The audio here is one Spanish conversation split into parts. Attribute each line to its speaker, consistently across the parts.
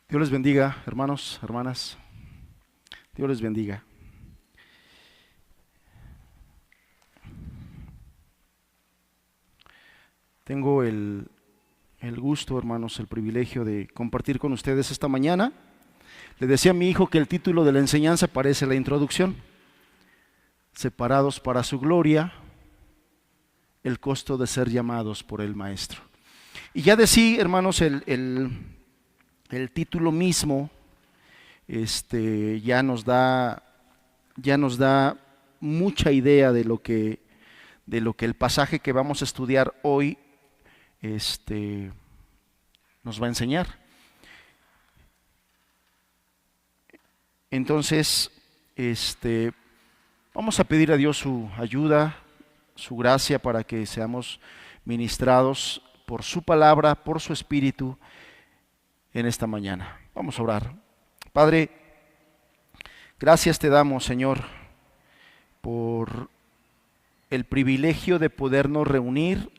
Speaker 1: Dios les bendiga, hermanos, hermanas. Dios les bendiga. Tengo el gusto, hermanos, el privilegio de compartir con ustedes esta mañana. Le decía a mi hijo que el título de la enseñanza parece la introducción. Separados para su gloria, el costo de ser llamados por el Maestro. Y ya decía, hermanos, el título mismo ya nos da mucha idea de lo que el pasaje que vamos a estudiar hoy nos va a enseñar. Entonces, vamos a pedir a Dios su ayuda, su gracia para que seamos ministrados por su palabra, por su espíritu en esta mañana. Vamos a orar. Padre, gracias te damos, Señor, por el privilegio de podernos reunir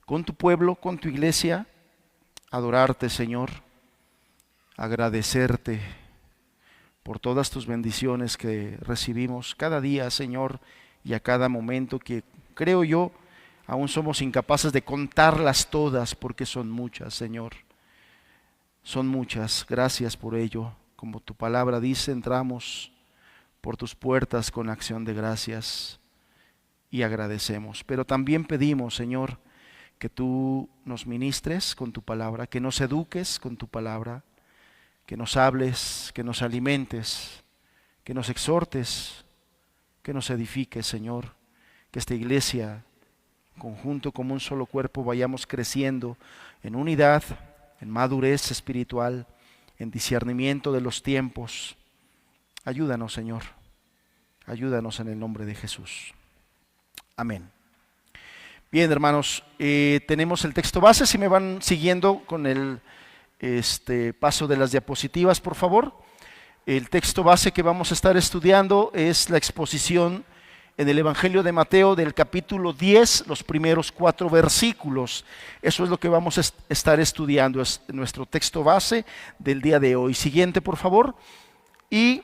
Speaker 1: con tu pueblo, con tu iglesia, adorarte, Señor, agradecerte por todas tus bendiciones que recibimos cada día, Señor, y a cada momento que creo yo aún somos incapaces de contarlas todas porque son muchas, Señor. Son muchas. Gracias por ello. Como tu palabra dice, entramos por tus puertas con acción de gracias y agradecemos. Pero también pedimos, Señor, que tú nos ministres con tu palabra, que nos eduques con tu palabra, que nos hables, que nos alimentes, que nos exhortes, que nos edifiques, Señor, que esta iglesia, conjunto como un solo cuerpo, vayamos creciendo en unidad, en madurez espiritual, en discernimiento de los tiempos. Ayúdanos, Señor, ayúdanos en el nombre de Jesús. Amén. Bien, hermanos, tenemos el texto base. Si me van siguiendo con el paso de las diapositivas, por favor. El texto base que vamos a estar estudiando es la exposición en el Evangelio de Mateo del capítulo 10, los primeros 4 versículos. Eso es lo que vamos a estar estudiando, es nuestro texto base del día de hoy. Siguiente, por favor. Y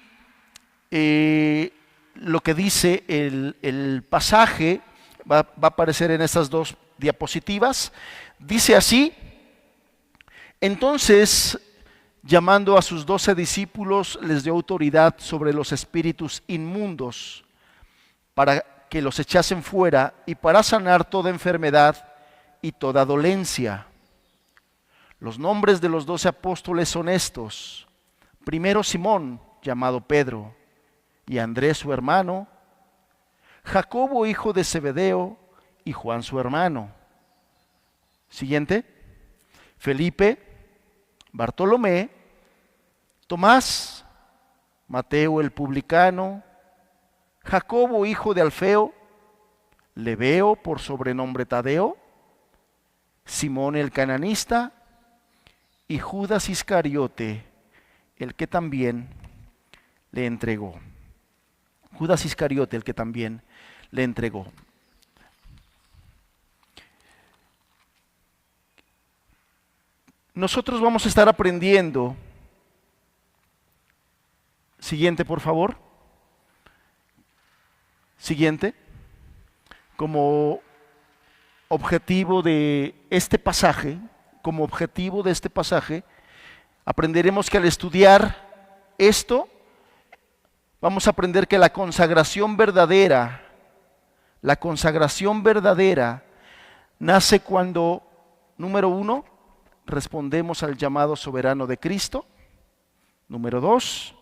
Speaker 1: lo que dice el pasaje va a aparecer en estas dos diapositivas. Dice así: entonces, llamando a sus 12 discípulos, les dio autoridad sobre los espíritus inmundos para que los echasen fuera y para sanar toda enfermedad y toda dolencia. Los nombres de los 12 apóstoles son estos: primero Simón, llamado Pedro, y Andrés su hermano, Jacobo hijo de Zebedeo y Juan su hermano. Siguiente: Felipe, Bartolomé, Tomás, Mateo el publicano, Jacobo hijo de Alfeo, Lebeo por sobrenombre Tadeo, Simón el cananista y Judas Iscariote, el que también le entregó. Judas Iscariote, el que también le entregó. Nosotros vamos a estar aprendiendo. Siguiente, por favor. Siguiente. Como objetivo de este pasaje, aprenderemos que al estudiar esto, vamos a aprender que la consagración verdadera nace cuando, número 1, respondemos al llamado soberano de Cristo. Número 2,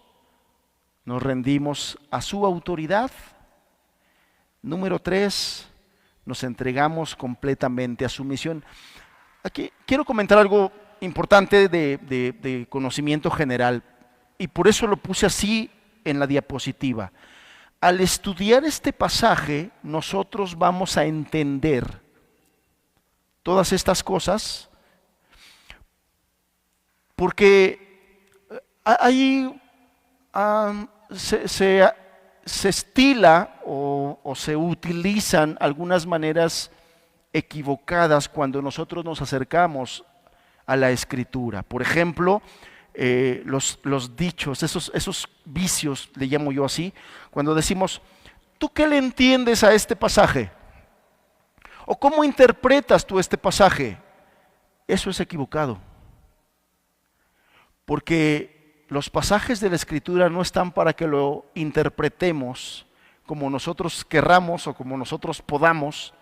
Speaker 1: nos rendimos a su autoridad. Número 3, nos entregamos completamente a su misión. Aquí quiero comentar algo importante de conocimiento general, y por eso lo puse así en la diapositiva. Al estudiar este pasaje, nosotros vamos a entender todas estas cosas, porque ahí se estila o se utilizan algunas maneras equivocadas cuando nosotros nos acercamos a la Escritura. Por ejemplo, los dichos, esos vicios, le llamo yo así, cuando decimos, ¿tú qué le entiendes a este pasaje? ¿O cómo interpretas tú este pasaje? Eso es equivocado. Porque los pasajes de la Escritura no están para que lo interpretemos como nosotros querramos o como nosotros podamos.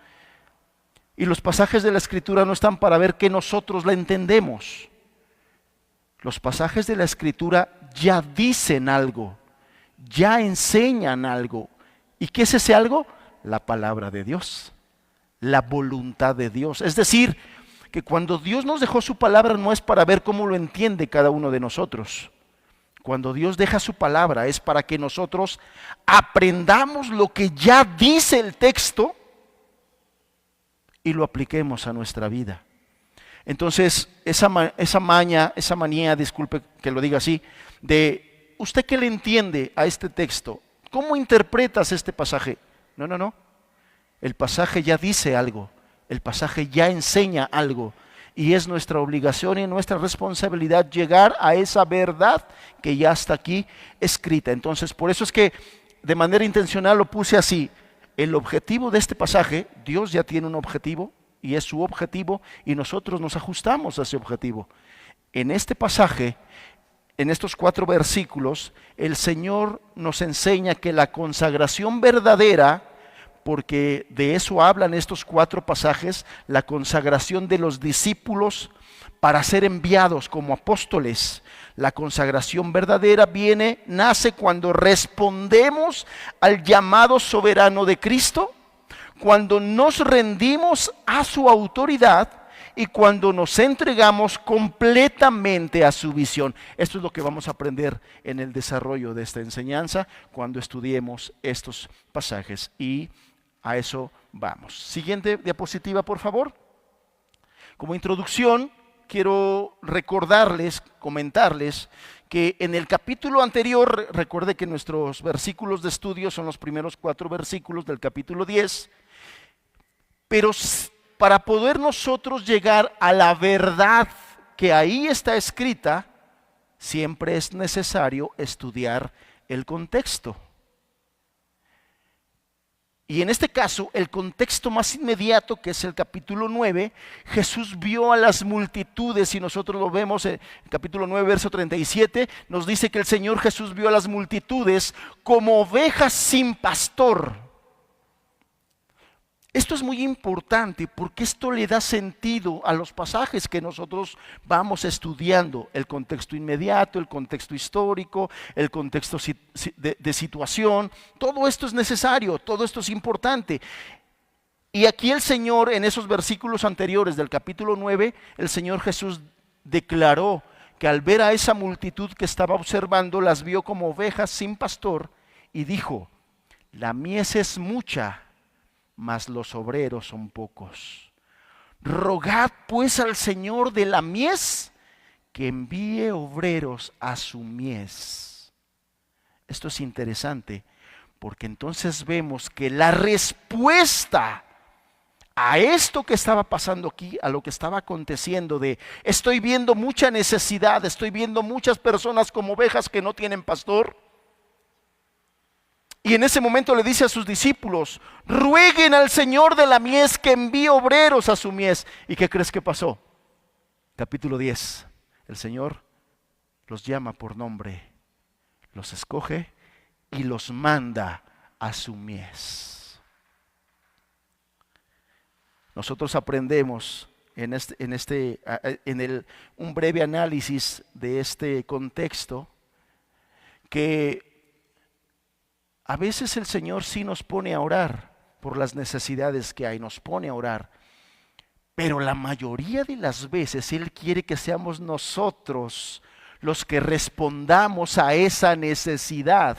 Speaker 1: Y los pasajes de la Escritura no están para ver que nosotros la entendemos. Los pasajes de la Escritura ya dicen algo, ya enseñan algo. ¿Y qué es ese algo? La palabra de Dios, la voluntad de Dios. Es decir, que cuando Dios nos dejó su palabra no es para ver cómo lo entiende cada uno de nosotros. Cuando Dios deja su palabra es para que nosotros aprendamos lo que ya dice el texto y lo apliquemos a nuestra vida. Entonces, esa manía, disculpe que lo diga así, de ¿usted qué le entiende a este texto? ¿Cómo interpretas este pasaje? No. El pasaje ya dice algo, el pasaje ya enseña algo. Y es nuestra obligación y nuestra responsabilidad llegar a esa verdad que ya está aquí escrita. Entonces, por eso es que de manera intencional lo puse así. El objetivo de este pasaje, Dios ya tiene un objetivo y es su objetivo y nosotros nos ajustamos a ese objetivo. En este pasaje, en estos 4 versículos, el Señor nos enseña que la consagración verdadera, porque de eso hablan estos 4 pasajes, la consagración de los discípulos para ser enviados como apóstoles. La consagración verdadera nace cuando respondemos al llamado soberano de Cristo, cuando nos rendimos a su autoridad y cuando nos entregamos completamente a su visión. Esto es lo que vamos a aprender en el desarrollo de esta enseñanza cuando estudiemos estos pasajes, y a eso vamos. Siguiente diapositiva, por favor. Como introducción, quiero recordarles, comentarles que en el capítulo anterior, recuerde que nuestros versículos de estudio son los primeros 4 versículos del capítulo 10, pero para poder nosotros llegar a la verdad que ahí está escrita, siempre es necesario estudiar el contexto. Y en este caso, el contexto más inmediato, que es el capítulo 9, Jesús vio a las multitudes, y nosotros lo vemos en el capítulo 9, verso 37, nos dice que el Señor Jesús vio a las multitudes como ovejas sin pastor. Esto es muy importante porque esto le da sentido a los pasajes que nosotros vamos estudiando. El contexto inmediato, el contexto histórico, el contexto de situación. Todo esto es necesario, todo esto es importante. Y aquí el Señor, en esos versículos anteriores del capítulo 9, el Señor Jesús declaró que al ver a esa multitud que estaba observando, las vio como ovejas sin pastor y dijo: la mies es mucha, mas los obreros son pocos. Rogad pues al Señor de la mies que envíe obreros a su mies. Esto es interesante porque entonces vemos que la respuesta a esto que estaba pasando aquí, a lo que estaba aconteciendo de estoy viendo mucha necesidad, estoy viendo muchas personas como ovejas que no tienen pastor. Y en ese momento le dice a sus discípulos: rueguen al Señor de la mies que envíe obreros a su mies. ¿Y qué crees que pasó? Capítulo 10. El Señor los llama por nombre, los escoge y los manda a su mies. Nosotros aprendemos en un breve análisis de este contexto que a veces el Señor sí nos pone a orar por las necesidades que hay, nos pone a orar. Pero la mayoría de las veces Él quiere que seamos nosotros los que respondamos a esa necesidad.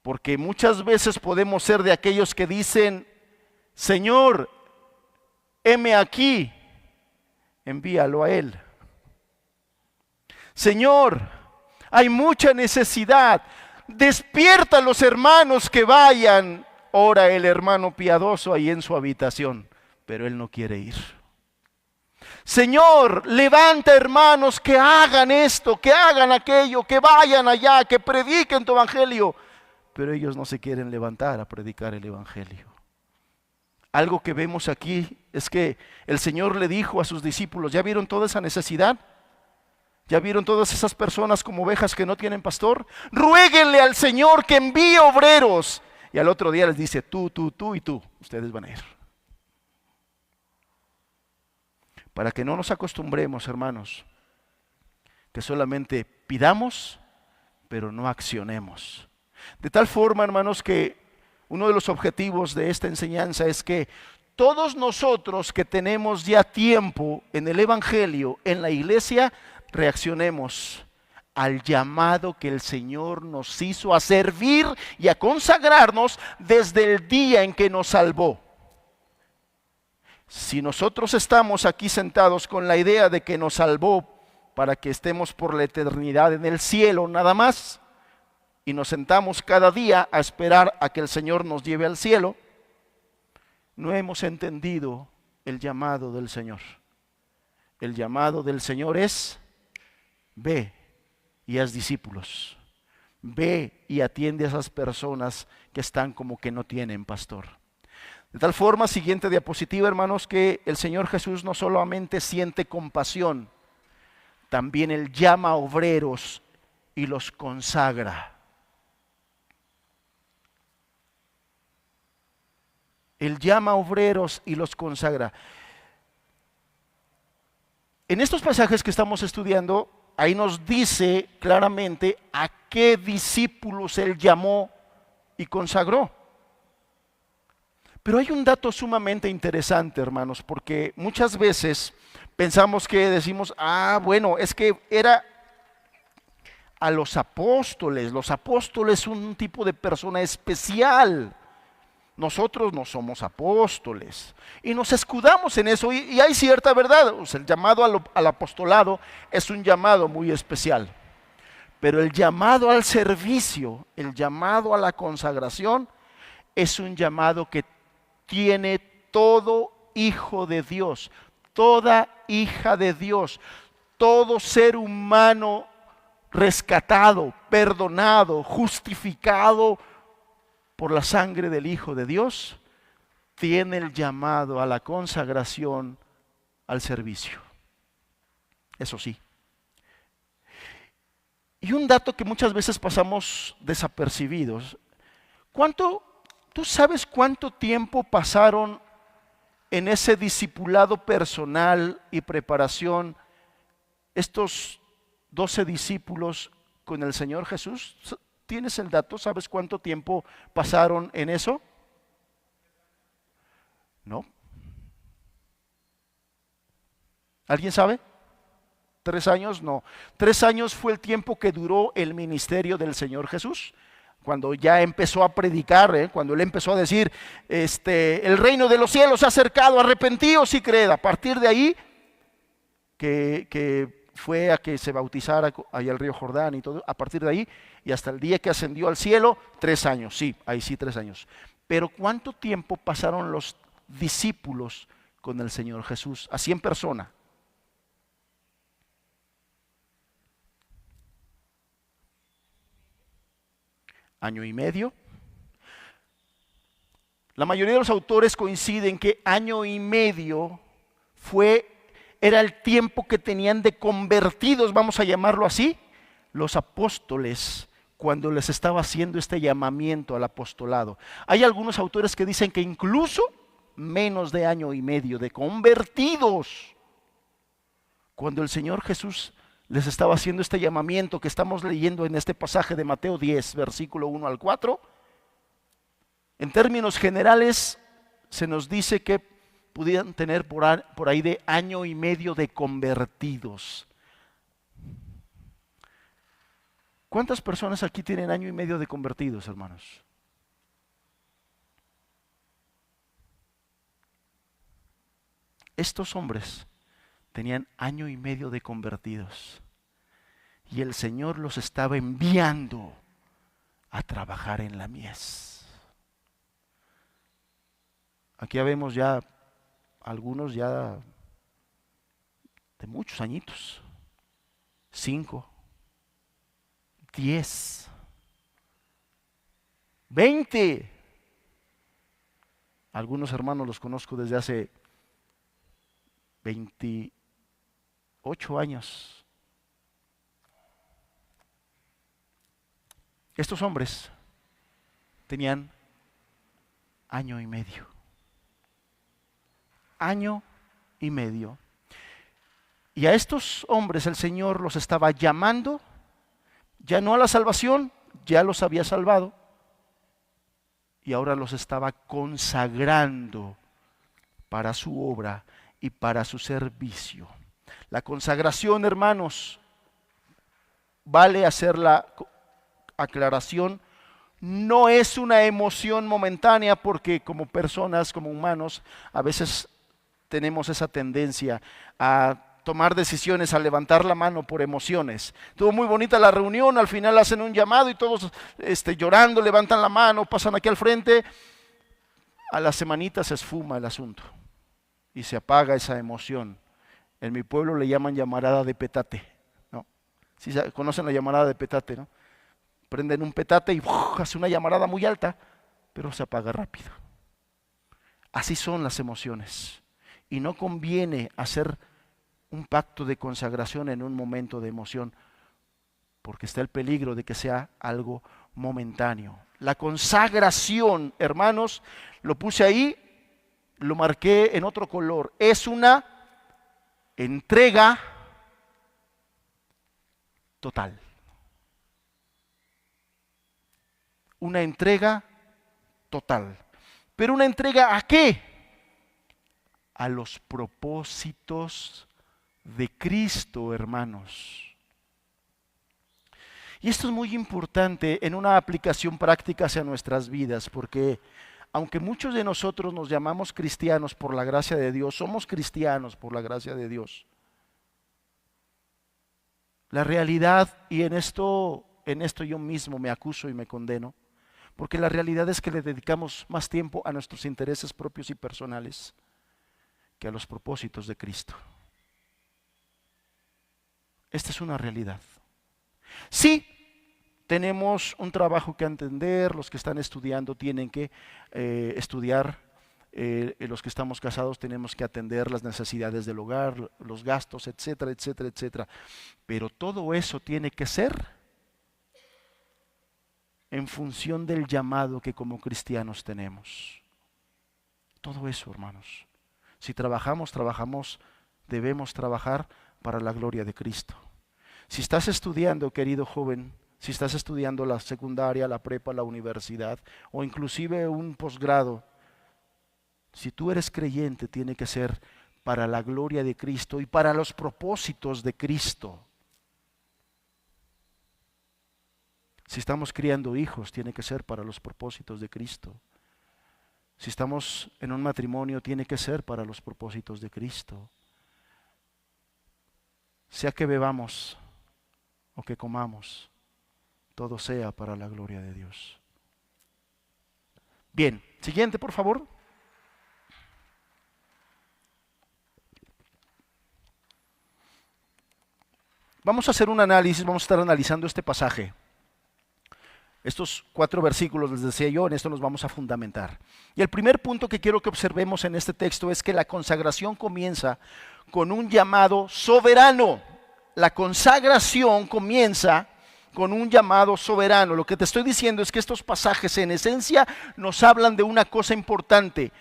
Speaker 1: Porque muchas veces podemos ser de aquellos que dicen: Señor, heme aquí, envíalo a Él. Señor, hay mucha necesidad. Despierta a los hermanos que vayan. Ora el hermano piadoso ahí en su habitación, pero él no quiere ir. Señor, levanta hermanos que hagan esto, que hagan aquello, que vayan allá, que prediquen tu evangelio. Pero ellos no se quieren levantar a predicar el evangelio. Algo que vemos aquí es que el Señor le dijo a sus discípulos, ¿ya vieron toda esa necesidad? ¿Ya vieron todas esas personas como ovejas que no tienen pastor? Ruéguenle al Señor que envíe obreros. Y al otro día les dice, tú y tú, ustedes van a ir. Para que no nos acostumbremos, hermanos, que solamente pidamos, pero no accionemos. De tal forma, hermanos, que uno de los objetivos de esta enseñanza es que todos nosotros que tenemos ya tiempo en el Evangelio, en la iglesia, reaccionemos al llamado que el Señor nos hizo a servir y a consagrarnos desde el día en que nos salvó. Si nosotros estamos aquí sentados con la idea de que nos salvó para que estemos por la eternidad en el cielo nada más, y nos sentamos cada día a esperar a que el Señor nos lleve al cielo, no hemos entendido el llamado del Señor. El llamado del Señor es: ve y haz discípulos. Ve y atiende a esas personas que están como que no tienen pastor. De tal forma, siguiente diapositiva, hermanos, que el Señor Jesús no solamente siente compasión, también Él llama a obreros y los consagra. Él llama a obreros y los consagra. En estos pasajes que estamos estudiando, ahí nos dice claramente a qué discípulos Él llamó y consagró. Pero hay un dato sumamente interesante, hermanos, porque muchas veces pensamos que decimos, bueno, es que era a los apóstoles. Los apóstoles son un tipo de persona especial. Nosotros no somos apóstoles y nos escudamos en eso y hay cierta verdad. O sea, el llamado al apostolado es un llamado muy especial, pero el llamado al servicio, el llamado a la consagración es un llamado que tiene todo hijo de Dios, toda hija de Dios, todo ser humano rescatado, perdonado, justificado por la sangre del Hijo de Dios, tiene el llamado a la consagración, al servicio. Eso sí. Y un dato que muchas veces pasamos desapercibidos. ¿Tú sabes cuánto tiempo pasaron en ese discipulado personal y preparación estos 12 discípulos con el Señor Jesús? ¿Tienes el dato? ¿Sabes cuánto tiempo pasaron en eso? ¿No? ¿Alguien sabe? ¿3 años? No. 3 años fue el tiempo que duró el ministerio del Señor Jesús. Cuando ya empezó a predicar, cuando Él empezó a decir, el reino de los cielos se ha acercado, arrepentíos y creed. A partir de ahí, que fue a que se bautizara ahí al río Jordán y todo, a partir de ahí y hasta el día que ascendió al cielo, 3 años, sí, ahí sí 3 años. Pero ¿cuánto tiempo pasaron los discípulos con el Señor Jesús? Así en persona. ¿Año y medio? La mayoría de los autores coinciden que año y medio era el tiempo que tenían de convertidos, vamos a llamarlo así, los apóstoles, cuando les estaba haciendo este llamamiento al apostolado. Hay algunos autores que dicen que incluso menos de año y medio de convertidos, cuando el Señor Jesús les estaba haciendo este llamamiento que estamos leyendo en este pasaje de Mateo 10, versículo 1 al 4. En términos generales, se nos dice que pudieran tener por ahí de año y medio de convertidos. ¿Cuántas personas aquí tienen año y medio de convertidos, hermanos? Estos hombres tenían año y medio de convertidos y el Señor los estaba enviando a trabajar en la mies. Aquí ya vemos ya algunos ya de muchos añitos, 5, 10, 20. Algunos hermanos los conozco desde hace 28 años. Estos hombres tenían año y medio. Año y medio. Y a estos hombres el Señor los estaba llamando, ya no a la salvación, ya los había salvado, y ahora los estaba consagrando para su obra y para su servicio. La consagración, hermanos, vale hacer la aclaración, no es una emoción momentánea, porque como personas, como humanos, a veces tenemos esa tendencia a tomar decisiones, a levantar la mano por emociones. Estuvo muy bonita la reunión, al final hacen un llamado y todos llorando, levantan la mano, pasan aquí al frente. A la semanita se esfuma el asunto y se apaga esa emoción. En mi pueblo le llaman llamarada de petate, ¿no? ¿Sí conocen la llamarada de petate, no? Prenden un petate y hace una llamarada muy alta, pero se apaga rápido. Así son las emociones. Y no conviene hacer un pacto de consagración en un momento de emoción, porque está el peligro de que sea algo momentáneo. La consagración, hermanos, lo puse ahí, lo marqué en otro color, es una entrega total. Una entrega total. ¿Pero una entrega a qué? A los propósitos de Cristo, hermanos. Y esto es muy importante en una aplicación práctica hacia nuestras vidas, porque aunque muchos de nosotros nos llamamos cristianos por la gracia de Dios, somos cristianos por la gracia de Dios. La realidad, y en esto yo mismo me acuso y me condeno, porque la realidad es que le dedicamos más tiempo a nuestros intereses propios y personales que a los propósitos de Cristo. Esta es una realidad. Sí, tenemos un trabajo que atender, los que están estudiando tienen que estudiar, los que estamos casados tenemos que atender las necesidades del hogar, los gastos, etcétera, etcétera, etcétera. Pero todo eso tiene que ser en función del llamado que como cristianos tenemos. Todo eso, hermanos. Si trabajamos, debemos trabajar para la gloria de Cristo. Si estás estudiando, querido joven, si estás estudiando la secundaria, la prepa, la universidad o inclusive un posgrado, si tú eres creyente, tiene que ser para la gloria de Cristo y para los propósitos de Cristo. Si estamos criando hijos, tiene que ser para los propósitos de Cristo. Si estamos en un matrimonio, tiene que ser para los propósitos de Cristo. Sea que bebamos o que comamos, todo sea para la gloria de Dios. Bien, siguiente, por favor. Vamos a hacer un análisis, vamos a estar analizando este pasaje. Estos 4 versículos, les decía yo, en esto nos vamos a fundamentar. Y el primer punto que quiero que observemos en este texto es que la consagración comienza con un llamado soberano. La consagración comienza con un llamado soberano. Lo que te estoy diciendo es que estos pasajes en esencia nos hablan de una cosa importante: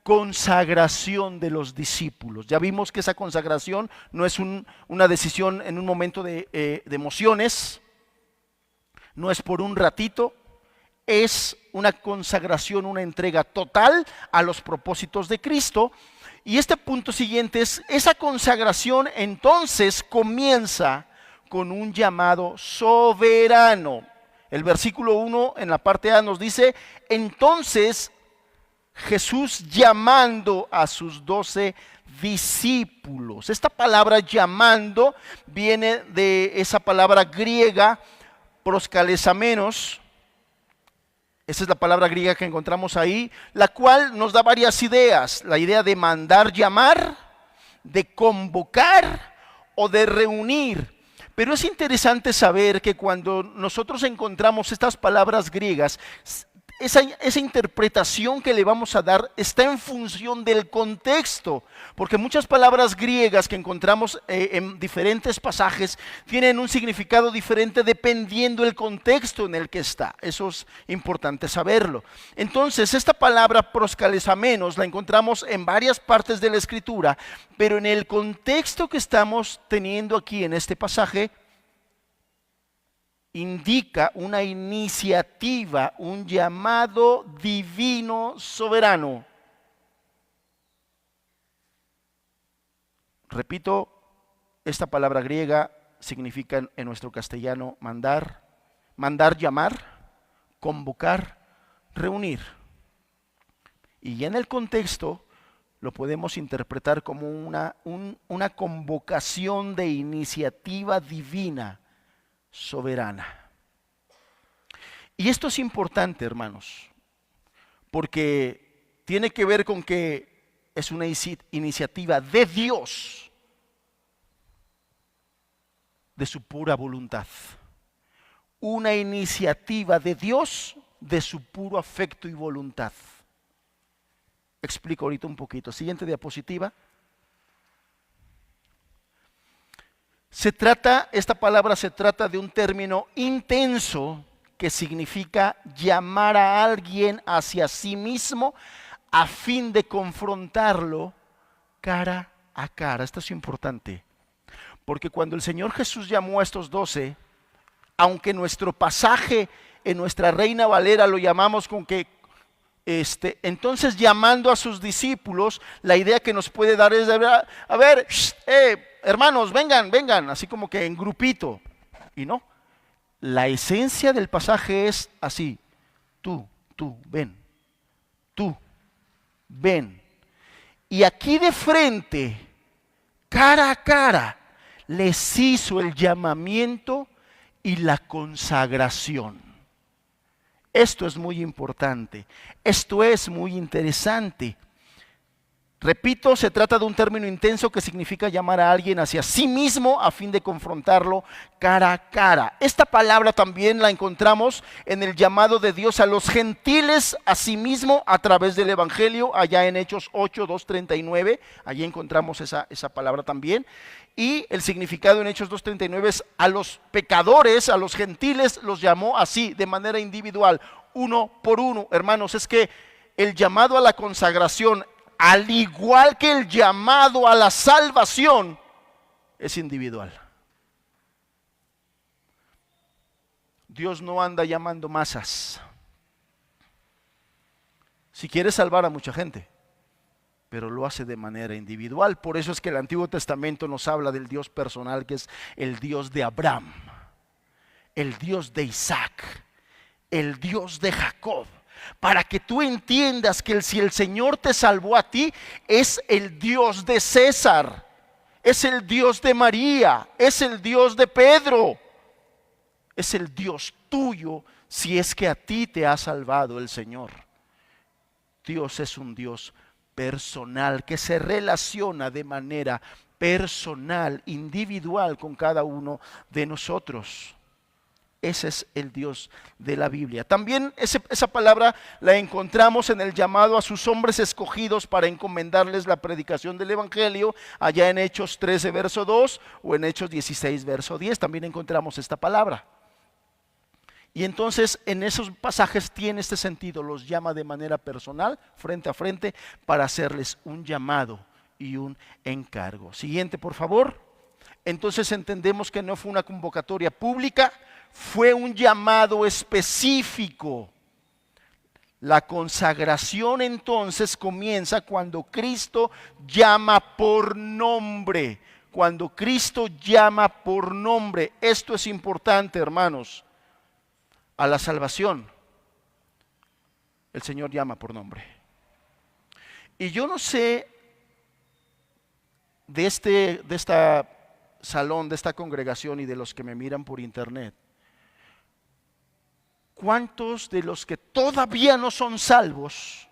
Speaker 1: consagración de los discípulos. Ya vimos que esa consagración no es una decisión en un momento de emociones, no es por un ratito, es una consagración, una entrega total a los propósitos de Cristo. Y este punto siguiente es, esa consagración entonces comienza con un llamado soberano. El versículo 1 en la parte A nos dice: entonces Jesús llamando a sus 12 discípulos. Esta palabra llamando viene de esa palabra griega proskalesamenos. Esa es la palabra griega que encontramos ahí, la cual nos da varias ideas. La idea de mandar llamar, de convocar o de reunir. Pero es interesante saber que cuando nosotros encontramos estas palabras griegas, esa interpretación que le vamos a dar está en función del contexto, porque muchas palabras griegas que encontramos en diferentes pasajes tienen un significado diferente dependiendo del contexto en el que está. Eso es importante saberlo. Entonces, esta palabra proskalesamenos la encontramos en varias partes de la Escritura, pero en el contexto que estamos teniendo aquí en este pasaje, indica una iniciativa, un llamado divino soberano. Repito, esta palabra griega significa en nuestro castellano mandar, llamar, convocar, reunir. Y en el contexto lo podemos interpretar como una convocación de iniciativa divina soberana. Y esto es importante, hermanos, porque tiene que ver con que es una iniciativa de Dios, de su pura voluntad. Una iniciativa de Dios, de su puro afecto y voluntad. Explico ahorita un poquito. Siguiente diapositiva. Esta palabra se trata de un término intenso que significa llamar a alguien hacia sí mismo a fin de confrontarlo cara a cara. Esto es importante, porque cuando el Señor Jesús llamó a estos 12, aunque nuestro pasaje en nuestra Reina Valera lo llamamos con que entonces llamando a sus discípulos, la idea que nos puede dar es a ver, hermanos, vengan, así como que en grupito. Y no, la esencia del pasaje es así: tú, ven, tú, ven. Y aquí de frente, cara a cara, les hizo el llamamiento y la consagración. Esto es muy importante, esto es muy interesante. Repito, se trata de un término intenso que significa llamar a alguien hacia sí mismo a fin de confrontarlo cara a cara. Esta palabra también la encontramos en el llamado de Dios a los gentiles a sí mismo a través del Evangelio, allá en Hechos 8, 2:39, allí encontramos esa palabra también. Y el significado en Hechos 2:39 es: a los pecadores, a los gentiles los llamó así, de manera individual, uno por uno. Hermanos, es que el llamado a la consagración, al igual que el llamado a la salvación, es individual. Dios no anda llamando masas. Si quiere salvar a mucha gente, pero lo hace de manera individual. Por eso es que el Antiguo Testamento nos habla del Dios personal, que es el Dios de Abraham, el Dios de Isaac, el Dios de Jacob. Para que tú entiendas que si el Señor te salvó a ti, es el Dios de César, es el Dios de María, es el Dios de Pedro, es el Dios tuyo si es que a ti te ha salvado el Señor. Dios es un Dios personal que se relaciona de manera personal, individual con cada uno de nosotros. Ese es el Dios de la Biblia. También esa palabra la encontramos en el llamado a sus hombres escogidos para encomendarles la predicación del Evangelio, allá en Hechos 13, verso 2, o en Hechos 16, verso 10, también encontramos esta palabra. Y entonces en esos pasajes tiene este sentido, los llama de manera personal, frente a frente, para hacerles un llamado y un encargo. Siguiente, por favor. Entonces entendemos que no fue una convocatoria pública, fue un llamado específico. La consagración entonces comienza cuando Cristo llama por nombre. Cuando Cristo llama por nombre. Esto es importante, hermanos. A la salvación, el Señor llama por nombre. Y yo no sé de esta salón, de esta congregación y de los que me miran por internet, ¿cuántos de los que todavía no son salvos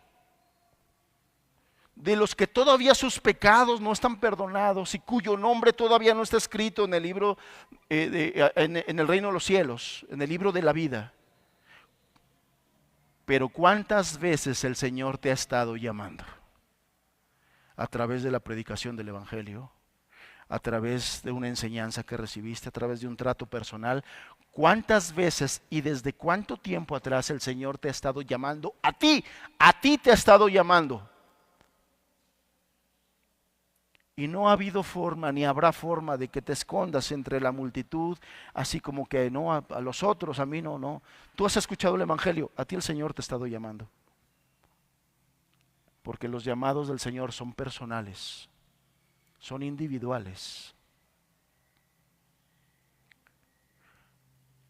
Speaker 1: de los que todavía sus pecados no están perdonados y cuyo nombre todavía no está escrito en el libro, en el reino de los cielos, en el libro de la vida. Pero ¿cuántas veces el Señor te ha estado llamando? A través de la predicación del Evangelio, a través de una enseñanza que recibiste, a través de un trato personal. ¿Cuántas veces y desde cuánto tiempo atrás el Señor te ha estado llamando? A ti te ha estado llamando. Y no ha habido forma ni habrá forma de que te escondas entre la multitud, así como que no, a los otros, a mí no. Tú has escuchado el Evangelio, a ti el Señor te ha estado llamando. Porque los llamados del Señor son personales, son individuales.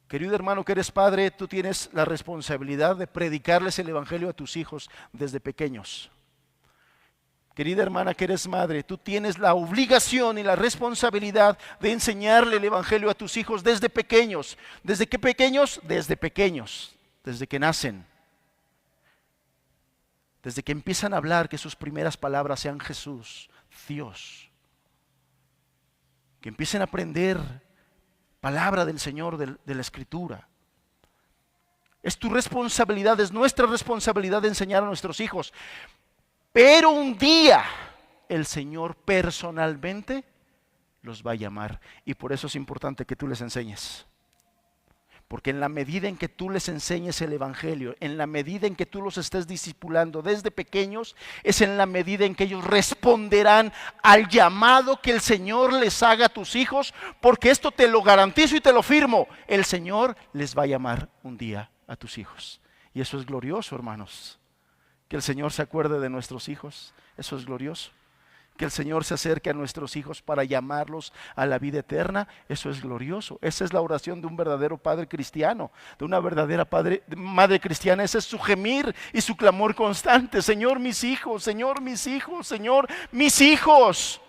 Speaker 1: Querido hermano que eres padre, tú tienes la responsabilidad de predicarles el Evangelio a tus hijos desde pequeños. Querida hermana que eres madre, tú tienes la obligación y la responsabilidad de enseñarle el Evangelio a tus hijos desde pequeños. ¿Desde qué pequeños? Desde pequeños, desde que nacen. Desde que empiezan a hablar, que sus primeras palabras sean Jesús, Dios. Que empiecen a aprender palabra del Señor, de la Escritura. Es tu responsabilidad, es nuestra responsabilidad de enseñar a nuestros hijos. Pero un día el Señor personalmente los va a llamar. Y por eso es importante que tú les enseñes. Porque en la medida en que tú les enseñes el Evangelio, en la medida en que tú los estés discipulando desde pequeños, es en la medida en que ellos responderán al llamado que el Señor les haga a tus hijos, porque esto te lo garantizo y te lo firmo, el Señor les va a llamar un día a tus hijos. Y eso es glorioso, hermanos, que el Señor se acuerde de nuestros hijos, eso es glorioso. Que el Señor se acerque a nuestros hijos para llamarlos a la vida eterna, eso es glorioso. Esa es la oración de un verdadero padre cristiano, de una verdadera madre cristiana. Ese es su gemir y su clamor constante. Señor, mis hijos, Señor, mis hijos, Señor, mis hijos.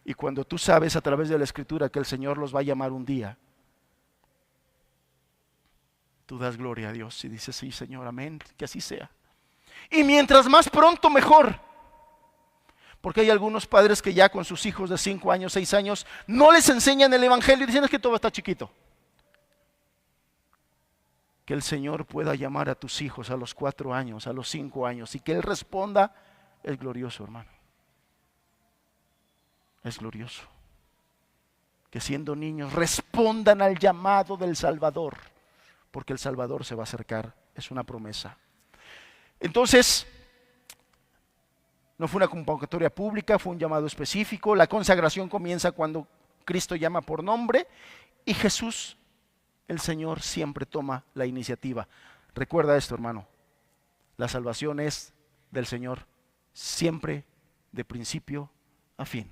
Speaker 1: Y cuando tú sabes a través de la Escritura que el Señor los va a llamar un día, tú das gloria a Dios y dices, sí, Señor, amén, que así sea. Y mientras más pronto mejor. Porque hay algunos padres que ya con sus hijos de 5 años, 6 años, no les enseñan el Evangelio y dicen, es que todo está chiquito. Que el Señor pueda llamar a tus hijos a los 4 años, a los 5 años, y que Él responda, es glorioso, hermano. Es glorioso. Que siendo niños respondan al llamado del Salvador, porque el Salvador se va a acercar, es una promesa. Entonces, no fue una convocatoria pública, fue un llamado específico. La consagración comienza cuando Cristo llama por nombre y Jesús, el Señor, siempre toma la iniciativa. Recuerda esto, hermano, la salvación es del Señor siempre, de principio a fin.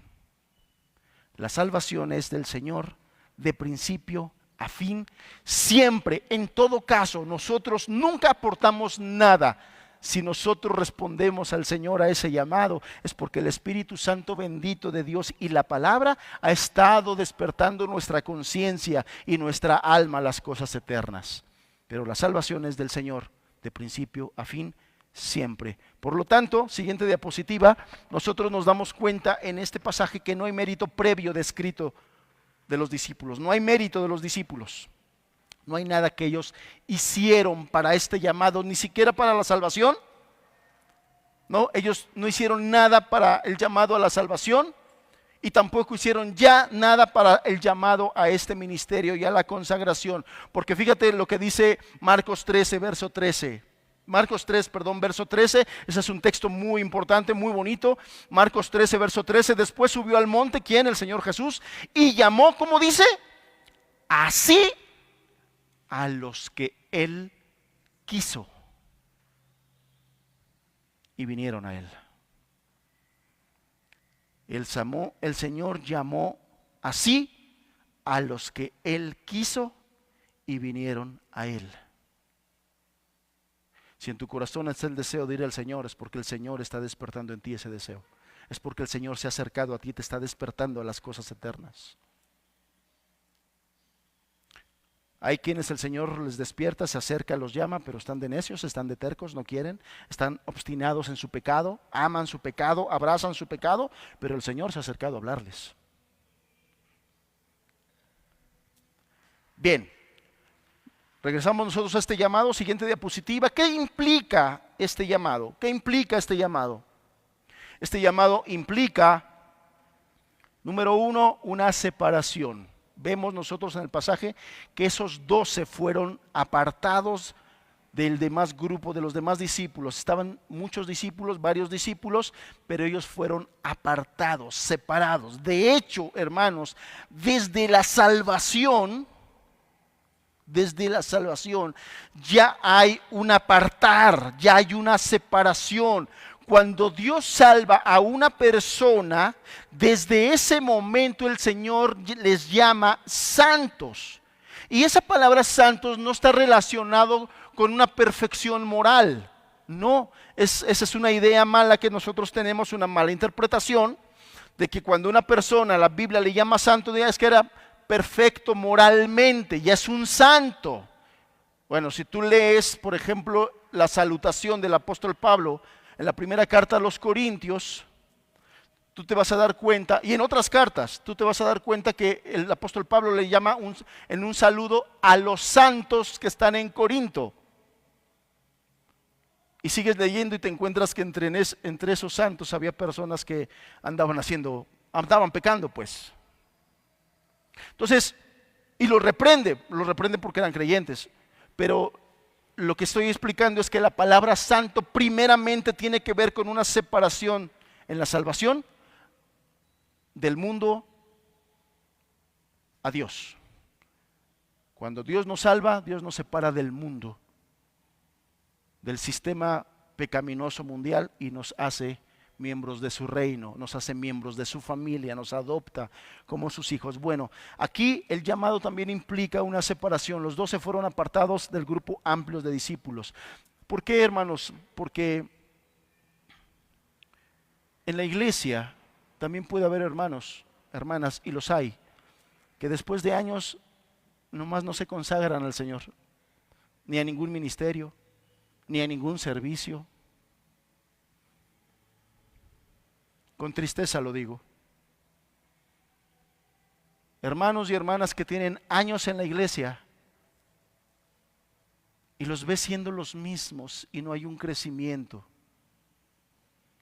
Speaker 1: La salvación es del Señor de principio a fin, siempre, en todo caso. Nosotros nunca aportamos nada. Si nosotros respondemos al Señor a ese llamado, es porque el Espíritu Santo bendito de Dios y la palabra ha estado despertando nuestra conciencia y nuestra alma a las cosas eternas. Pero la salvación es del Señor de principio a fin, siempre. Por lo tanto, siguiente diapositiva, nosotros nos damos cuenta en este pasaje que no hay mérito previo descrito de los discípulos, no hay mérito de los discípulos. No hay nada que ellos hicieron para este llamado, ni siquiera para la salvación. No, ellos no hicieron nada para el llamado a la salvación y tampoco hicieron ya nada para el llamado a este ministerio y a la consagración. Porque fíjate lo que dice Marcos 13, verso 13. Marcos 3, verso 13. Ese es un texto muy importante, muy bonito. Marcos 13, verso 13. Después subió al monte, ¿quién? El Señor Jesús. Y llamó, ¿cómo dice? Así a los que Él quiso, y vinieron a Él. El Señor llamó así a los que Él quiso y vinieron a Él. Si en tu corazón está el deseo de ir al Señor, es porque el Señor está despertando en ti ese deseo. Es porque el Señor se ha acercado a ti y te está despertando a las cosas eternas. Hay quienes el Señor les despierta, se acerca, los llama, pero están de necios, están de tercos, no quieren, están obstinados en su pecado, aman su pecado, abrazan su pecado, pero el Señor se ha acercado a hablarles. Bien, regresamos nosotros a este llamado, siguiente diapositiva. ¿Qué implica este llamado? ¿Qué implica este llamado? Este llamado implica, número uno, una separación. Vemos nosotros en el pasaje que esos 12 fueron apartados del demás grupo, de los demás discípulos. Estaban muchos discípulos, varios discípulos, pero ellos fueron apartados, separados. De hecho, hermanos, desde la salvación ya hay un apartar, ya hay una separación. Cuando Dios salva a una persona, desde ese momento el Señor les llama santos. Y esa palabra santos no está relacionado con una perfección moral. No, esa es una idea mala que nosotros tenemos, una mala interpretación de que cuando una persona, la Biblia le llama santo, es que era perfecto moralmente, ya es un santo. Bueno, si tú lees, por ejemplo, la salutación del apóstol Pablo en la primera carta a los Corintios, tú te vas a dar cuenta, y en otras cartas, tú te vas a dar cuenta que el apóstol Pablo le llama en un saludo a los santos que están en Corinto. Y sigues leyendo y te encuentras que entre esos santos había personas que andaban pecando, pues. Entonces, y los reprende porque eran creyentes, pero lo que estoy explicando es que la palabra santo primeramente tiene que ver con una separación en la salvación del mundo a Dios. Cuando Dios nos salva, Dios nos separa del mundo, del sistema pecaminoso mundial y nos hace miembros de su reino, nos hace miembros de su familia, nos adopta como sus hijos. Bueno, aquí el llamado también implica una separación. Los 12 fueron apartados del grupo amplio de discípulos. ¿Por qué, hermanos? Porque en la iglesia también puede haber hermanos, hermanas, y los hay, que después de años nomás no se consagran al Señor, ni a ningún ministerio, ni a ningún servicio. Con tristeza lo digo. Hermanos y hermanas que tienen años en la iglesia y los ves siendo los mismos y no hay un crecimiento,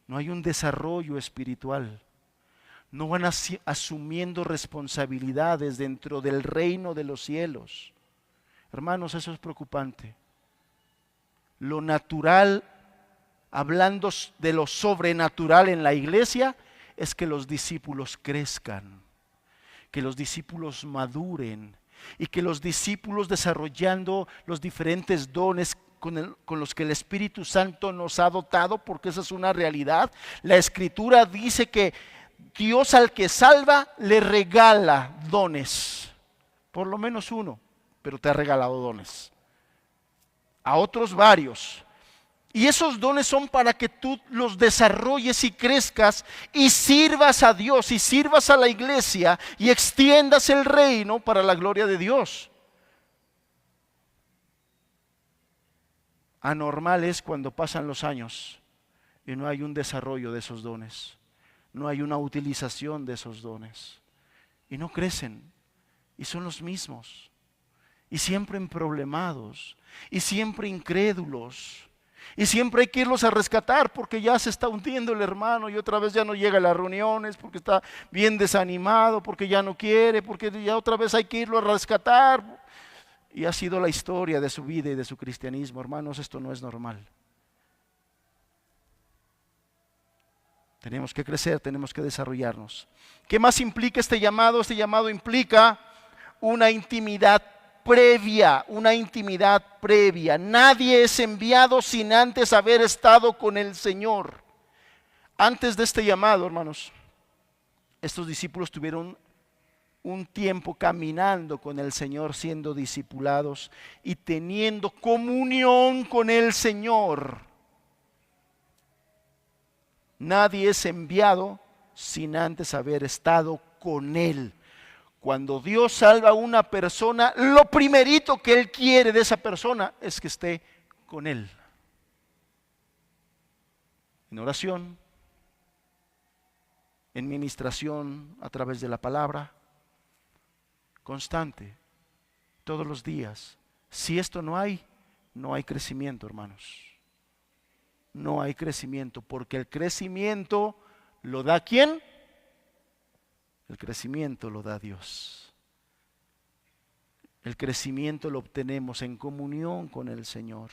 Speaker 1: no hay un desarrollo espiritual, no van asumiendo responsabilidades dentro del reino de los cielos. Hermanos, eso es preocupante. Lo natural, hablando de lo sobrenatural en la iglesia, es que los discípulos crezcan, que los discípulos maduren y que los discípulos, desarrollando los diferentes dones con los que el Espíritu Santo nos ha dotado, porque esa es una realidad. La Escritura dice que Dios al que salva le regala dones, por lo menos uno, pero te ha regalado dones, a otros varios. Y esos dones son para que tú los desarrolles y crezcas y sirvas a Dios y sirvas a la iglesia y extiendas el reino para la gloria de Dios. Anormal es cuando pasan los años y no hay un desarrollo de esos dones, no hay una utilización de esos dones y no crecen y son los mismos y siempre emproblemados y siempre incrédulos. Y siempre hay que irlos a rescatar porque ya se está hundiendo el hermano y otra vez ya no llega a las reuniones porque está bien desanimado, porque ya no quiere, porque ya otra vez hay que irlo a rescatar. Y ha sido la historia de su vida y de su cristianismo. Hermanos, esto no es normal. Tenemos que crecer, tenemos que desarrollarnos. ¿Qué más implica este llamado? Este llamado implica una intimidad previa, una intimidad previa. Nadie es enviado sin antes haber estado con el Señor. Antes de este llamado, hermanos, estos discípulos tuvieron un tiempo caminando con el Señor, siendo discipulados y teniendo comunión con el Señor. Nadie es enviado sin antes haber estado con Él. Cuando Dios salva a una persona, lo primerito que Él quiere de esa persona es que esté con Él. En oración, en ministración a través de la palabra, constante, todos los días. Si esto no hay crecimiento, hermanos. No hay crecimiento, porque el crecimiento lo da ¿quién? El crecimiento lo da Dios. El crecimiento lo obtenemos en comunión con el Señor.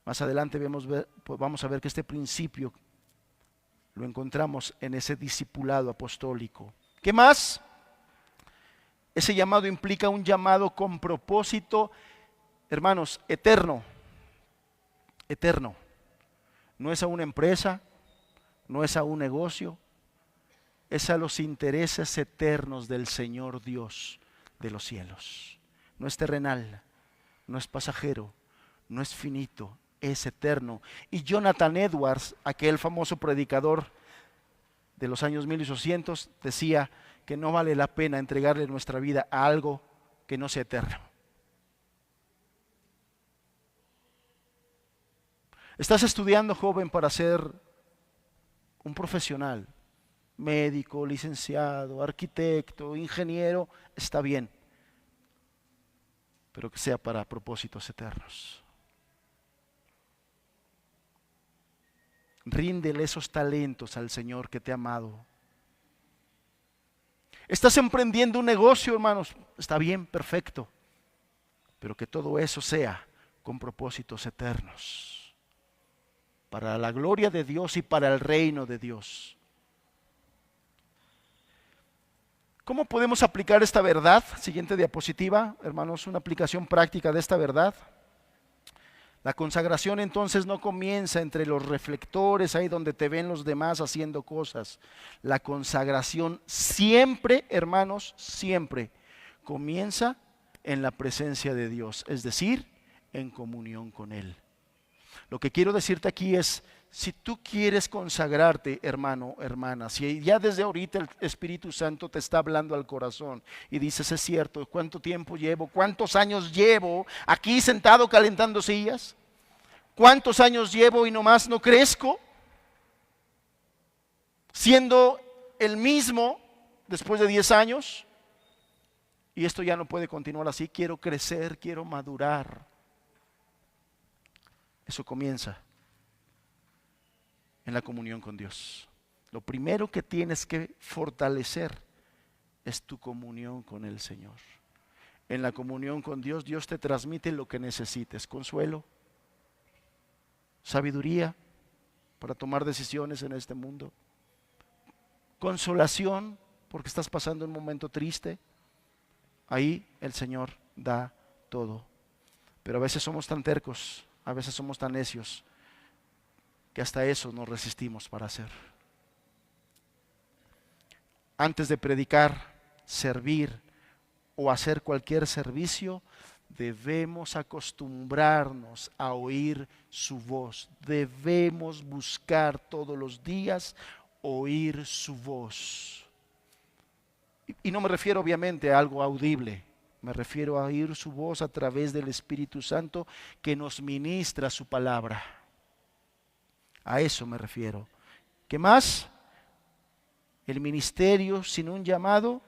Speaker 1: Más adelante vamos a ver que este principio lo encontramos en ese discipulado apostólico. ¿Qué más? Ese llamado implica un llamado con propósito, hermanos, eterno. Eterno. No es a una empresa, no es a un negocio, es a los intereses eternos del Señor Dios de los cielos. No es terrenal, no es pasajero, no es finito, es eterno. Y Jonathan Edwards, aquel famoso predicador de los años 1800, decía que no vale la pena entregarle nuestra vida a algo que no sea eterno. Estás estudiando, joven, para ser un profesional, médico, licenciado, arquitecto, ingeniero, está bien, pero que sea para propósitos eternos. Ríndele esos talentos al Señor que te ha amado. Estás emprendiendo un negocio, hermanos, está bien, perfecto, pero que todo eso sea con propósitos eternos, para la gloria de Dios y para el reino de Dios. ¿Cómo podemos aplicar esta verdad? Siguiente diapositiva, hermanos, una aplicación práctica de esta verdad. La consagración entonces no comienza entre los reflectores, ahí donde te ven los demás haciendo cosas. La consagración siempre, hermanos, siempre comienza en la presencia de Dios, es decir, en comunión con Él. Lo que quiero decirte aquí es, si tú quieres consagrarte, hermano, hermana, si ya desde ahorita el Espíritu Santo te está hablando al corazón y dices, es cierto, ¿cuánto tiempo llevo? ¿Cuántos años llevo aquí sentado calentando sillas? ¿Cuántos años llevo y nomás no crezco? Siendo el mismo después de 10 años. Y esto ya no puede continuar así, quiero crecer, quiero madurar. Eso comienza en la comunión con Dios. Lo primero que tienes que fortalecer es tu comunión con el Señor. En la comunión con Dios, Dios te transmite lo que necesites: consuelo, sabiduría para tomar decisiones en este mundo, consolación porque estás pasando un momento triste. Ahí el Señor da todo. Pero a veces somos tan tercos, a veces somos tan necios, que hasta eso nos resistimos para hacer. Antes de predicar, servir o hacer cualquier servicio, debemos acostumbrarnos a oír su voz. Debemos buscar todos los días oír su voz. Y no me refiero obviamente a algo audible, me refiero a oír su voz a través del Espíritu Santo que nos ministra su palabra. A eso me refiero. ¿Qué más? El ministerio sin un llamado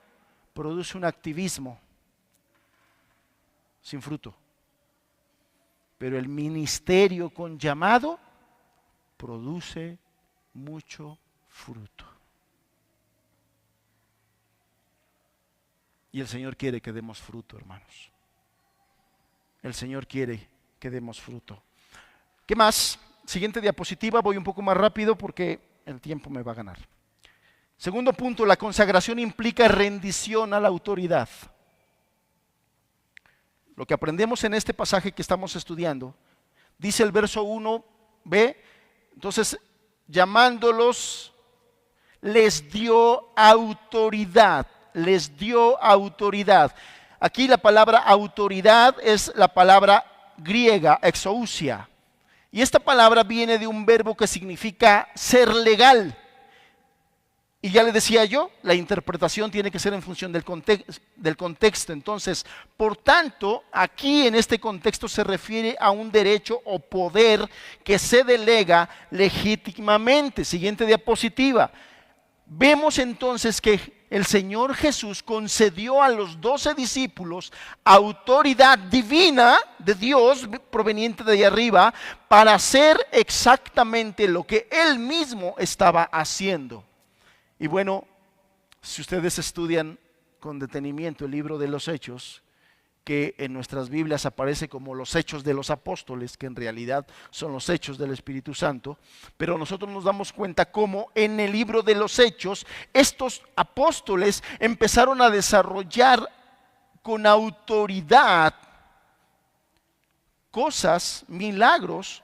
Speaker 1: produce un activismo sin fruto. Pero el ministerio con llamado produce mucho fruto. Y el Señor quiere que demos fruto, hermanos. El Señor quiere que demos fruto. ¿Qué más? Siguiente diapositiva, voy un poco más rápido porque el tiempo me va a ganar. Segundo punto, la consagración implica rendición a la autoridad. Lo que aprendemos en este pasaje que estamos estudiando, dice el verso 1b, entonces llamándolos, les dio autoridad, les dio autoridad. Aquí la palabra autoridad es la palabra griega, exousia. Y esta palabra viene de un verbo que significa ser legal. Y ya le decía yo, la interpretación tiene que ser en función del contexto. Entonces, por tanto, aquí en este contexto se refiere a un derecho o poder que se delega legítimamente. Siguiente diapositiva. Vemos entonces que el Señor Jesús concedió a los 12 discípulos autoridad divina de Dios proveniente de ahí arriba para hacer exactamente lo que Él mismo estaba haciendo. Y bueno, si ustedes estudian con detenimiento el libro de los Hechos, que en nuestras Biblias aparece como los Hechos de los Apóstoles, que en realidad son los Hechos del Espíritu Santo, pero nosotros nos damos cuenta cómo en el libro de los Hechos estos apóstoles empezaron a desarrollar con autoridad cosas, milagros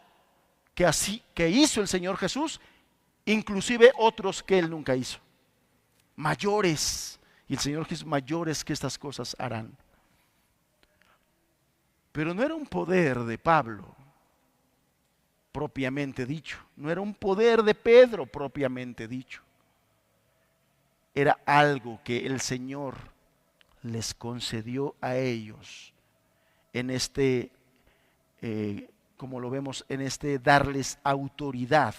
Speaker 1: que hizo el Señor Jesús, inclusive otros que Él nunca hizo. Mayores, y el Señor Jesús, mayores que estas cosas harán. Pero no era un poder de Pablo propiamente dicho, no era un poder de Pedro propiamente dicho. Era algo que el Señor les concedió a ellos en este, como lo vemos, en este darles autoridad.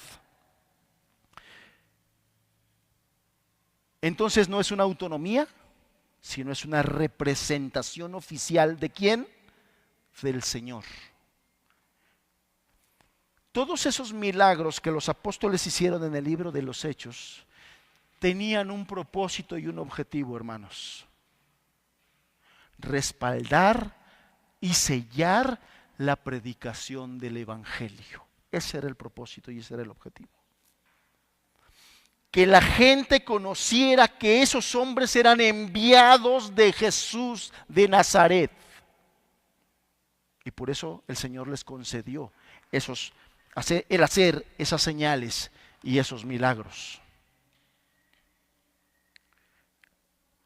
Speaker 1: Entonces no es una autonomía, sino es una representación oficial ¿de quién? Del Señor. Todos esos milagros que los apóstoles hicieron en el libro de los Hechos tenían un propósito y un objetivo, hermanos: respaldar y sellar la predicación del Evangelio. Ese era el propósito y ese era el objetivo. Que la gente conociera que esos hombres eran enviados de Jesús de Nazaret. Y por eso el Señor les concedió el hacer esas señales y esos milagros.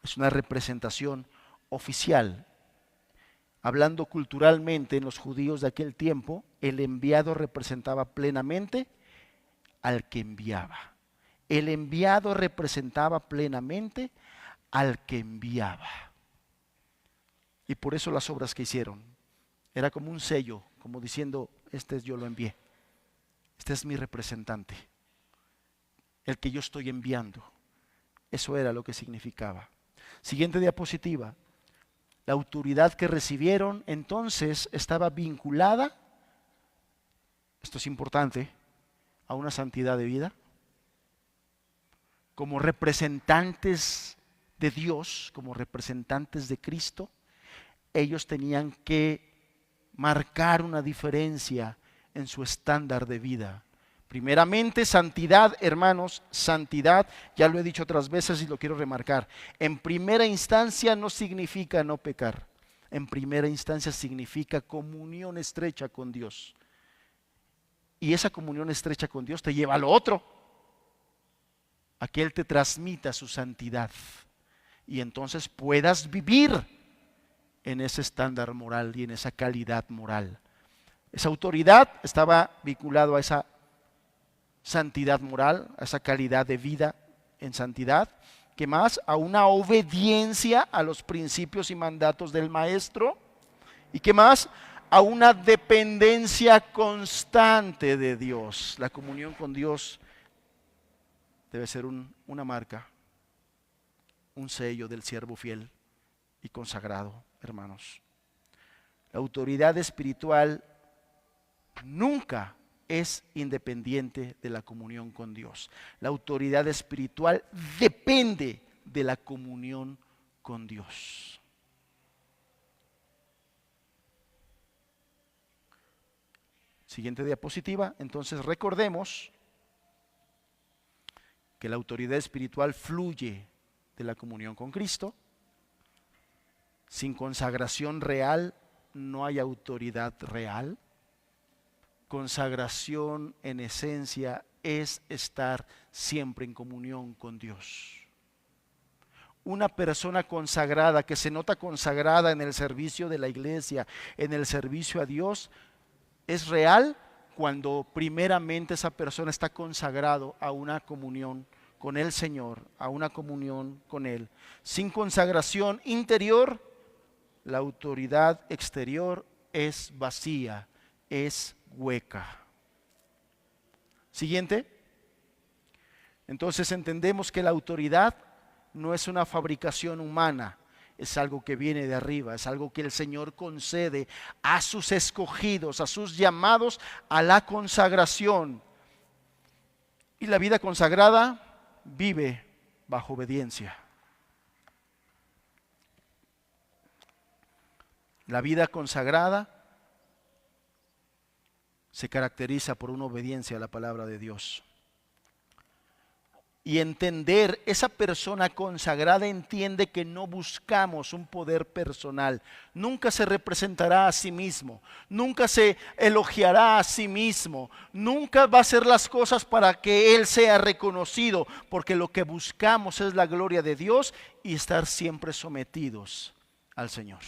Speaker 1: Es una representación oficial. Hablando culturalmente en los judíos de aquel tiempo, el enviado representaba plenamente al que enviaba. El enviado representaba plenamente al que enviaba. Y por eso las obras que hicieron era como un sello, como diciendo: yo lo envié, este es mi representante, el que yo estoy enviando. Eso era lo que significaba. Siguiente diapositiva. La autoridad que recibieron entonces estaba vinculada, esto es importante, a una santidad de vida. Como representantes de Dios, como representantes de Cristo, ellos tenían que marcar una diferencia en su estándar de vida. Primeramente, santidad, hermanos, santidad, ya lo he dicho otras veces y lo quiero remarcar. En primera instancia no significa no pecar. En primera instancia significa comunión estrecha con Dios. Y esa comunión estrecha con Dios te lleva a lo otro, a que Él te transmita su santidad y entonces puedas vivir en ese estándar moral y en esa calidad moral. Esa autoridad estaba vinculado a esa santidad moral, a esa calidad de vida en santidad. ¿Qué más? A una obediencia a los principios y mandatos del Maestro. ¿Y qué más? A una dependencia constante de Dios. La comunión con Dios debe ser una marca, un sello del siervo fiel y consagrado, hermanos. La autoridad espiritual nunca es independiente de la comunión con Dios. La autoridad espiritual depende de la comunión con Dios. Siguiente diapositiva. Entonces recordemos que la autoridad espiritual fluye de la comunión con Cristo. Sin consagración real no hay autoridad real. Consagración en esencia es estar siempre en comunión con Dios. Una persona consagrada, que se nota consagrada en el servicio de la iglesia, en el servicio a Dios, es real cuando primeramente esa persona está consagrado a una comunión con el Señor, a una comunión con Él. Sin consagración interior, la autoridad exterior es vacía, es hueca. Siguiente. Entonces entendemos que la autoridad no es una fabricación humana, es algo que viene de arriba, es algo que el Señor concede a sus escogidos, a sus llamados a la consagración. Y la vida consagrada vive bajo obediencia. La vida consagrada se caracteriza por una obediencia a la palabra de Dios. Y entender, esa persona consagrada entiende que no buscamos un poder personal. Nunca se representará a sí mismo, nunca se elogiará a sí mismo, nunca va a hacer las cosas para que Él sea reconocido, porque lo que buscamos es la gloria de Dios y estar siempre sometidos al Señor.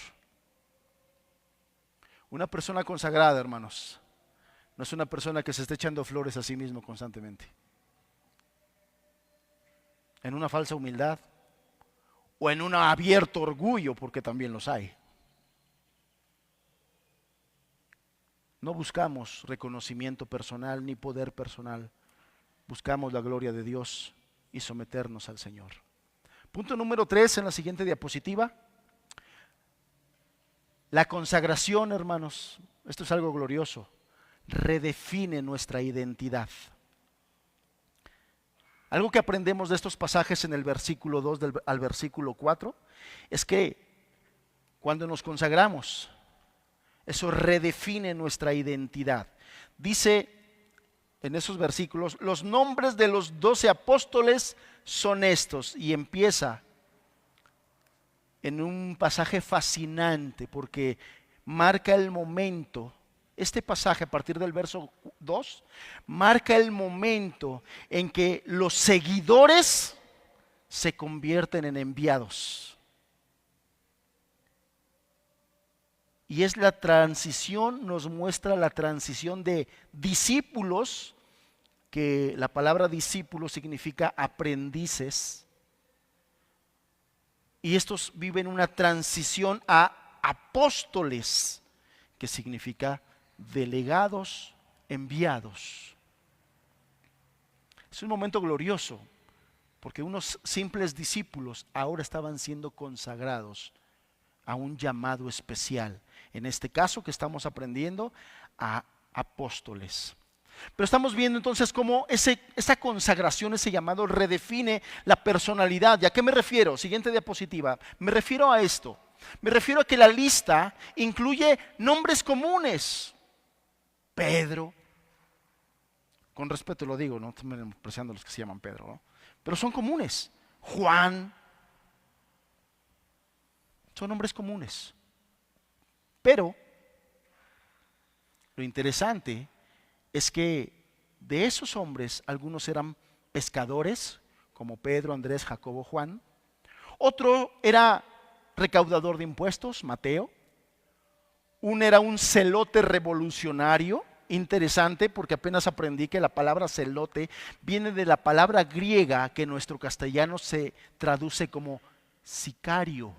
Speaker 1: Una persona consagrada, hermanos, no es una persona que se esté echando flores a sí mismo constantemente, en una falsa humildad o en un abierto orgullo, porque también los hay. No buscamos reconocimiento personal ni poder personal, buscamos la gloria de Dios y someternos al Señor. Punto número 3 en la siguiente diapositiva. La consagración, hermanos, esto es algo glorioso, redefine nuestra identidad. Algo que aprendemos de estos pasajes en el versículo 2 al versículo 4 es que cuando nos consagramos, eso redefine nuestra identidad. Dice en esos versículos, los nombres de los 12 apóstoles son estos, y empieza en un pasaje fascinante porque marca el momento. Este pasaje, a partir del verso 2, marca el momento en que los seguidores se convierten en enviados. Y es la transición, nos muestra la transición de discípulos, que la palabra discípulo significa aprendices, y estos viven una transición a apóstoles, que significa delegados, enviados. Es un momento glorioso, porque unos simples discípulos ahora estaban siendo consagrados a un llamado especial. En este caso que estamos aprendiendo, a apóstoles. Pero estamos viendo entonces cómo esa consagración, ese llamado, redefine la personalidad. ¿Y a qué me refiero? Siguiente diapositiva. Me refiero a esto. Me refiero a que la lista incluye nombres comunes. Pedro, con respeto lo digo, no estoy menospreciando a los que se llaman Pedro, ¿no? Pero son comunes. Juan, son nombres comunes. Pero lo interesante es que de esos hombres, algunos eran pescadores, como Pedro, Andrés, Jacobo, Juan. Otro era recaudador de impuestos, Mateo. Uno era un celote revolucionario. Interesante, porque apenas aprendí que la palabra celote viene de la palabra griega que en nuestro castellano se traduce como sicario.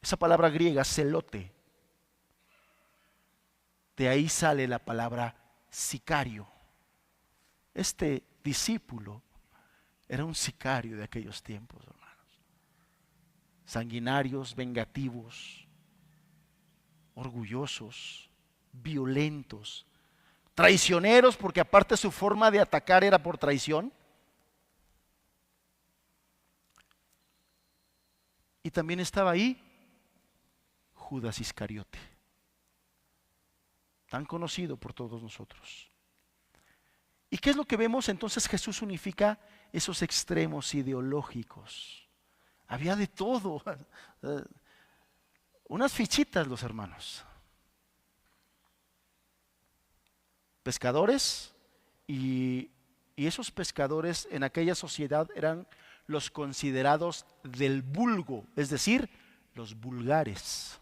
Speaker 1: Esa palabra griega, celote, de ahí sale la palabra sicario. Este discípulo era un sicario de aquellos tiempos, hermanos. Sanguinarios, vengativos, orgullosos, violentos, traicioneros, porque aparte su forma de atacar era por traición. Y también estaba ahí Judas Iscariote, tan conocido por todos nosotros. ¿Y qué es lo que vemos? Entonces Jesús unifica esos extremos ideológicos. Había de todo. Unas fichitas, los hermanos. Pescadores, y esos pescadores en aquella sociedad eran los considerados del vulgo, es decir, los vulgares.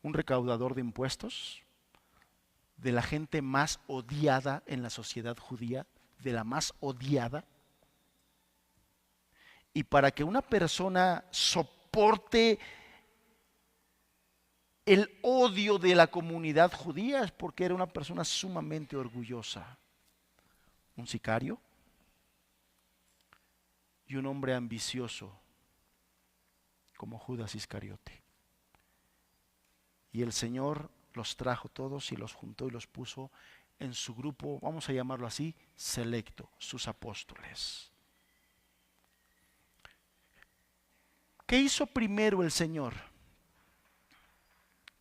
Speaker 1: Un recaudador de impuestos de la gente más odiada en la sociedad judía, de la más odiada. Y para que una persona soporte el odio de la comunidad judía es porque era una persona sumamente orgullosa. Un sicario y un hombre ambicioso como Judas Iscariote. Y el Señor los trajo todos y los juntó y los puso en su grupo, vamos a llamarlo así, selecto, sus apóstoles. ¿Qué hizo primero el Señor?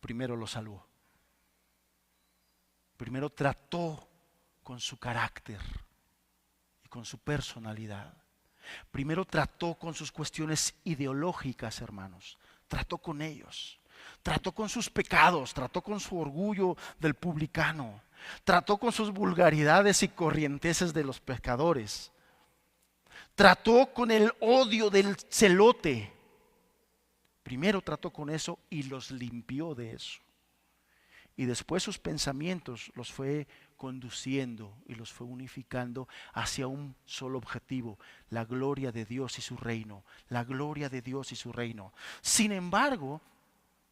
Speaker 1: Primero lo salvó. Primero trató con su carácter y con su personalidad. Primero trató con sus cuestiones ideológicas, hermanos. Trató con ellos. Trató con sus pecados, trató con su orgullo del publicano, trató con sus vulgaridades y corrienteses de los pecadores. Trató con el odio del celote. Primero trató con eso y los limpió de eso. Y después sus pensamientos los fue conduciendo y los fue unificando hacia un solo objetivo: la gloria de Dios y su reino. La gloria de Dios y su reino. Sin embargo,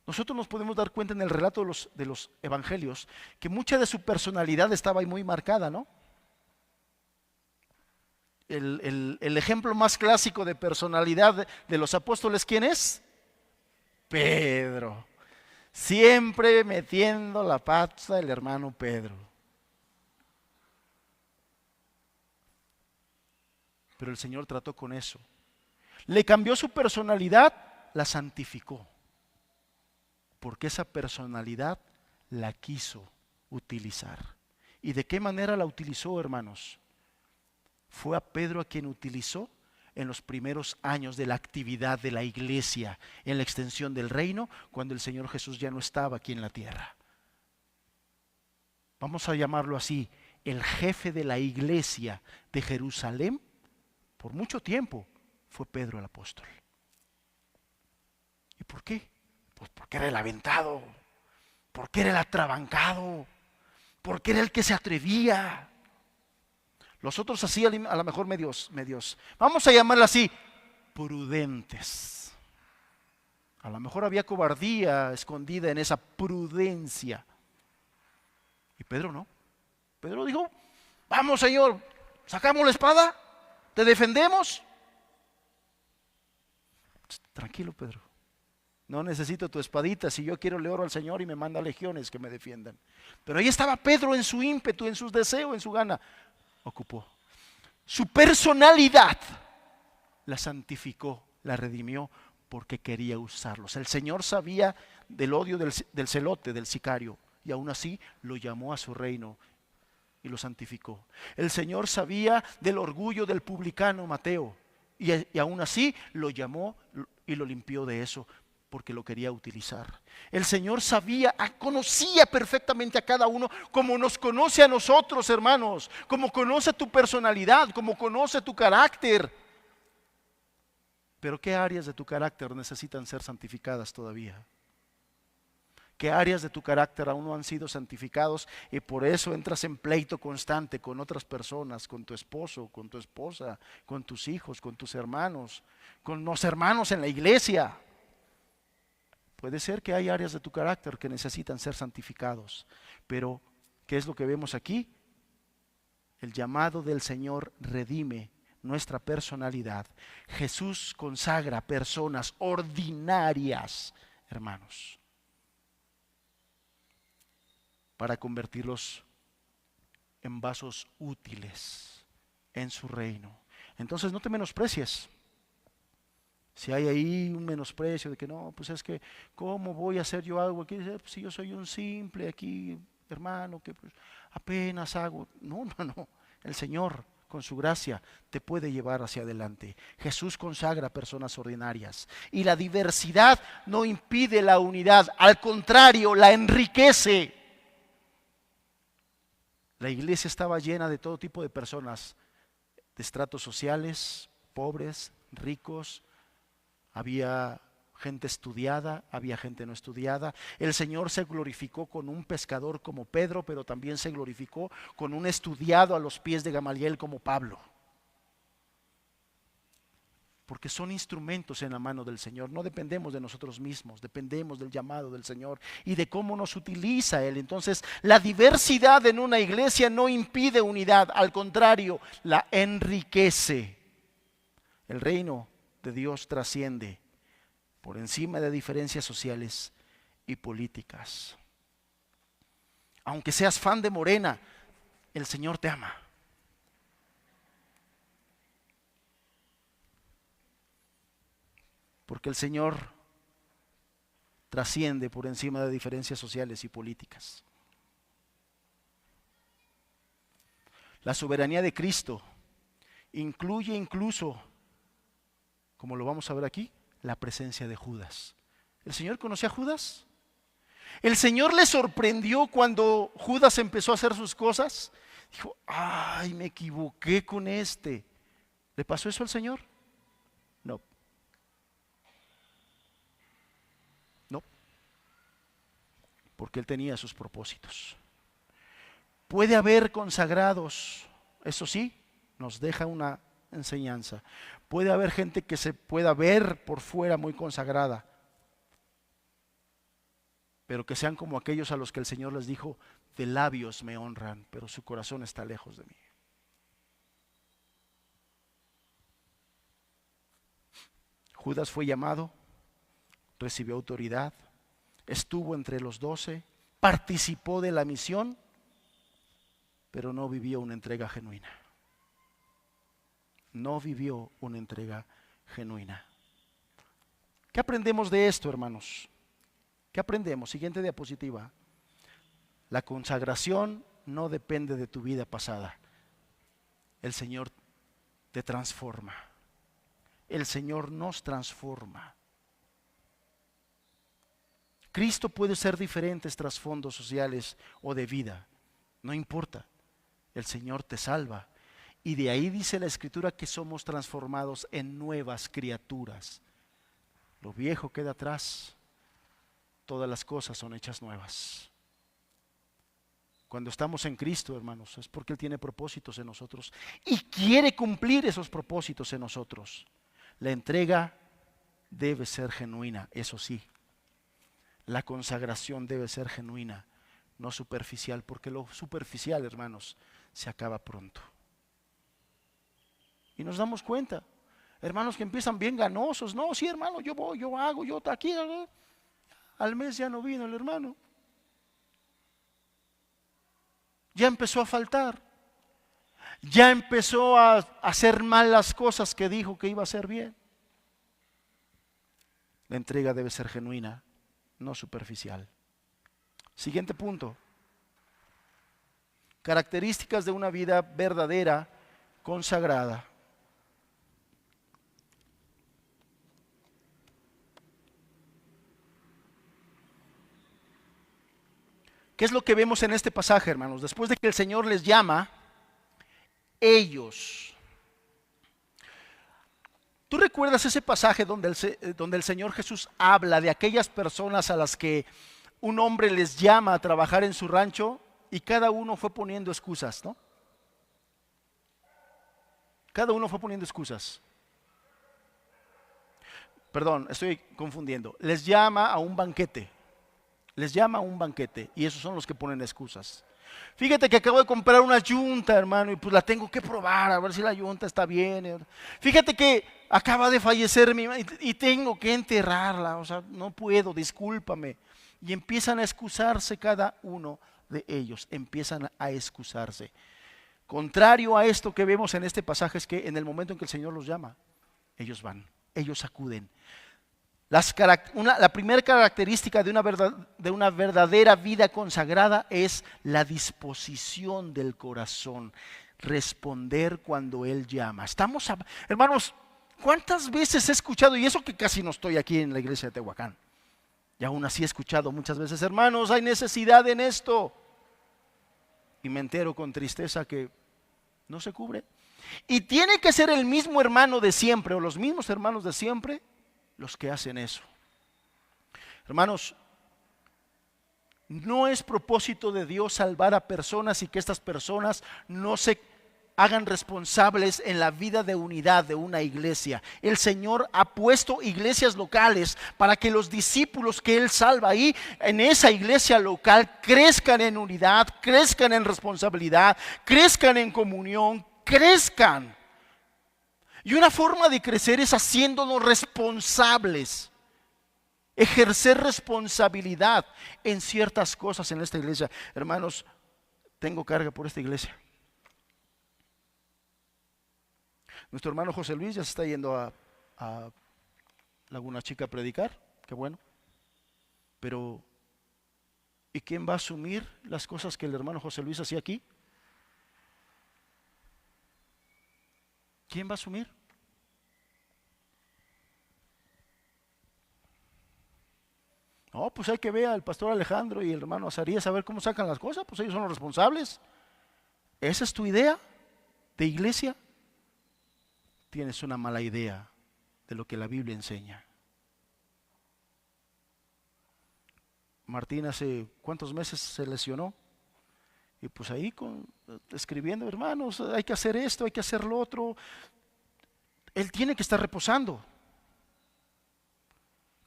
Speaker 1: nosotros nos podemos dar cuenta en el relato de los evangelios que mucha de su personalidad estaba ahí muy marcada, ¿no? El ejemplo más clásico de personalidad de los apóstoles, ¿quién es? Pedro. Siempre metiendo la pata el hermano Pedro. Pero el Señor trató con eso. Le cambió su personalidad, la santificó. Porque esa personalidad la quiso utilizar. ¿Y de qué manera la utilizó, hermanos? Fue a Pedro a quien utilizó en los primeros años de la actividad de la iglesia, en la extensión del reino, cuando el Señor Jesús ya no estaba aquí en la tierra. Vamos a llamarlo así: el jefe de la iglesia de Jerusalén, por mucho tiempo, fue Pedro el apóstol. ¿Y por qué? Pues porque era el aventado, porque era el atrabancado, porque era el que se atrevía. Los otros así a lo mejor medios, vamos a llamarlo así, prudentes. A lo mejor había cobardía escondida en esa prudencia. Y Pedro no. Pedro dijo: vamos, Señor, sacamos la espada, te defendemos. Tranquilo, Pedro. No necesito tu espadita, si yo quiero le oro al Señor y me manda legiones que me defiendan. Pero ahí estaba Pedro en su ímpetu, en sus deseos, en su gana. Ocupó. Su personalidad la santificó, la redimió porque quería usarlos. El Señor sabía del odio del celote, del sicario, y aún así lo llamó a su reino y lo santificó. El Señor sabía del orgullo del publicano Mateo y aún así lo llamó y lo limpió de eso, porque lo quería utilizar. El Señor sabía, conocía perfectamente a cada uno, como nos conoce a nosotros, hermanos, como conoce tu personalidad, como conoce tu carácter. Pero ¿qué áreas de tu carácter necesitan ser santificadas todavía? ¿Qué áreas de tu carácter aún no han sido santificados y por eso entras en pleito constante con otras personas, con tu esposo, con tu esposa, con tus hijos, con tus hermanos, con los hermanos en la iglesia? Puede ser que hay áreas de tu carácter que necesitan ser santificados, pero ¿qué es lo que vemos aquí? El llamado del Señor redime nuestra personalidad. Jesús consagra personas ordinarias, hermanos, para convertirlos en vasos útiles en su reino. Entonces no te menosprecies. Si hay ahí un menosprecio de que no, pues es que, ¿cómo voy a hacer yo algo aquí? Pues si yo soy un simple aquí, hermano, que pues apenas hago. No, no, no. El Señor, con su gracia, te puede llevar hacia adelante. Jesús consagra personas ordinarias. Y la diversidad no impide la unidad, al contrario, la enriquece. La iglesia estaba llena de todo tipo de personas, de estratos sociales, pobres, ricos. Había gente estudiada, había gente no estudiada. El Señor se glorificó con un pescador como Pedro, pero también se glorificó con un estudiado a los pies de Gamaliel como Pablo. Porque son instrumentos en la mano del Señor. No dependemos de nosotros mismos, dependemos del llamado del Señor y de cómo nos utiliza Él. Entonces, la diversidad en una iglesia no impide unidad, al contrario, la enriquece. El reino de Dios trasciende por encima de diferencias sociales y políticas. Aunque seas fan de Morena, el Señor te ama. Porque el Señor trasciende por encima de diferencias sociales y políticas. La soberanía de Cristo incluye incluso, como lo vamos a ver aquí, la presencia de Judas. ¿El Señor conocía a Judas? ¿El Señor le sorprendió cuando Judas empezó a hacer sus cosas? Dijo, ay, me equivoqué con este. ¿Le pasó eso al Señor? No. No. Porque Él tenía sus propósitos. Puede haber consagrados, eso sí, nos deja una enseñanza. Puede haber gente que se pueda ver por fuera muy consagrada, pero que sean como aquellos a los que el Señor les dijo, de labios me honran, pero su corazón está lejos de mí. Judas fue llamado, recibió autoridad, estuvo entre los 12, participó de la misión, pero no vivió una entrega genuina. No vivió una entrega genuina. ¿Qué aprendemos de esto, hermanos? ¿Qué aprendemos? Siguiente diapositiva. La consagración no depende de tu vida pasada. El Señor te transforma. El Señor nos transforma. Cristo puede ser diferentes trasfondos sociales o de vida. No importa. El Señor te salva. Y de ahí dice la Escritura que somos transformados en nuevas criaturas. Lo viejo queda atrás. Todas las cosas son hechas nuevas. Cuando estamos en Cristo, hermanos, es porque Él tiene propósitos en nosotros y quiere cumplir esos propósitos en nosotros. La entrega debe ser genuina, eso sí. La consagración debe ser genuina, no superficial, porque lo superficial, hermanos, se acaba pronto. Y nos damos cuenta, hermanos que empiezan bien ganosos. No, sí, hermano, yo voy, yo hago, yo aquí. Al mes ya no vino el hermano. Ya empezó a faltar. Ya empezó a hacer mal las cosas que dijo que iba a hacer bien. La entrega debe ser genuina, no superficial. Siguiente punto. Características de una vida verdadera, consagrada. ¿Qué es lo que vemos en este pasaje, hermanos? Después de que el Señor les llama, ellos. ¿Tú recuerdas ese pasaje donde el Señor Jesús habla de aquellas personas a las que un hombre les llama a trabajar en su rancho y cada uno fue poniendo excusas, ¿no? Cada uno fue poniendo excusas. Perdón, estoy confundiendo. Les llama a un banquete. Les llama a un banquete y esos son los que ponen excusas. Fíjate que acabo de comprar una yunta, hermano, y pues la tengo que probar a ver si la yunta está bien. Fíjate que acaba de fallecer mi madre y tengo que enterrarla, o sea, no puedo, discúlpame. Y empiezan a excusarse cada uno de ellos, empiezan a excusarse. Contrario a esto que vemos en este pasaje es que en el momento en que el Señor los llama, ellos van, ellos acuden. La primera característica de una verdadera vida consagrada es la disposición del corazón, responder cuando Él llama. Hermanos, ¿cuántas veces he escuchado, y eso que casi no estoy aquí en la iglesia de Tehuacán, y aún así he escuchado muchas veces, hermanos, hay necesidad en esto, y me entero con tristeza que no se cubre, y tiene que ser el mismo hermano de siempre, o los mismos hermanos de siempre, los que hacen eso. Hermanos, no es propósito de Dios salvar a personas y que estas personas no se hagan responsables en la vida de unidad de una iglesia. El Señor ha puesto iglesias locales para que los discípulos que Él salva ahí, en esa iglesia local, crezcan en unidad, crezcan en responsabilidad, crezcan en comunión, crezcan. Y una forma de crecer es haciéndonos responsables. Ejercer responsabilidad en ciertas cosas en esta iglesia. Hermanos, tengo carga por esta iglesia. Nuestro hermano José Luis ya se está yendo a Laguna Chica a predicar, qué bueno. Pero, ¿y quién va a asumir las cosas que el hermano José Luis hacía aquí? ¿Quién va a asumir? No, pues hay que ver al pastor Alejandro y el hermano Azarías a ver cómo sacan las cosas, pues ellos son los responsables. ¿Esa es tu idea de iglesia? Tienes una mala idea de lo que la Biblia enseña. Martín hace cuántos meses se lesionó y pues ahí escribiendo, hermanos, hay que hacer esto, hay que hacer lo otro. Él tiene que estar reposando.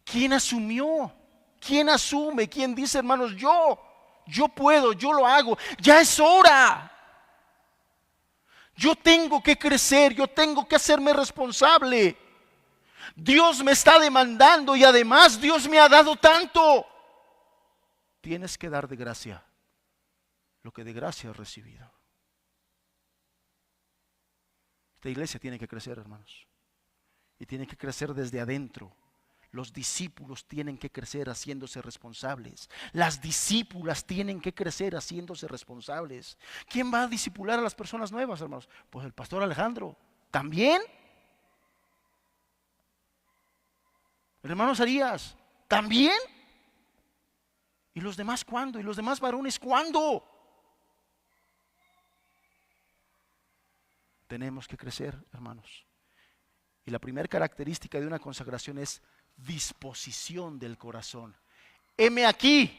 Speaker 1: ¿Quién asumió? ¿Quién asume? ¿Quién dice, hermanos, yo puedo, yo lo hago? Ya es hora. Yo tengo que crecer, yo tengo que hacerme responsable. Dios me está demandando y además Dios me ha dado tanto. Tienes que dar de gracia lo que de gracia has recibido. Esta iglesia tiene que crecer, hermanos, y tiene que crecer desde adentro. Los discípulos tienen que crecer haciéndose responsables. Las discípulas tienen que crecer haciéndose responsables. ¿Quién va a discipular a las personas nuevas, hermanos? Pues el pastor Alejandro. ¿También? El hermano Azarías. ¿También? ¿Y los demás cuándo? ¿Y los demás varones cuándo? Tenemos que crecer, hermanos. Y la primera característica de una consagración es disposición del corazón. Heme aquí,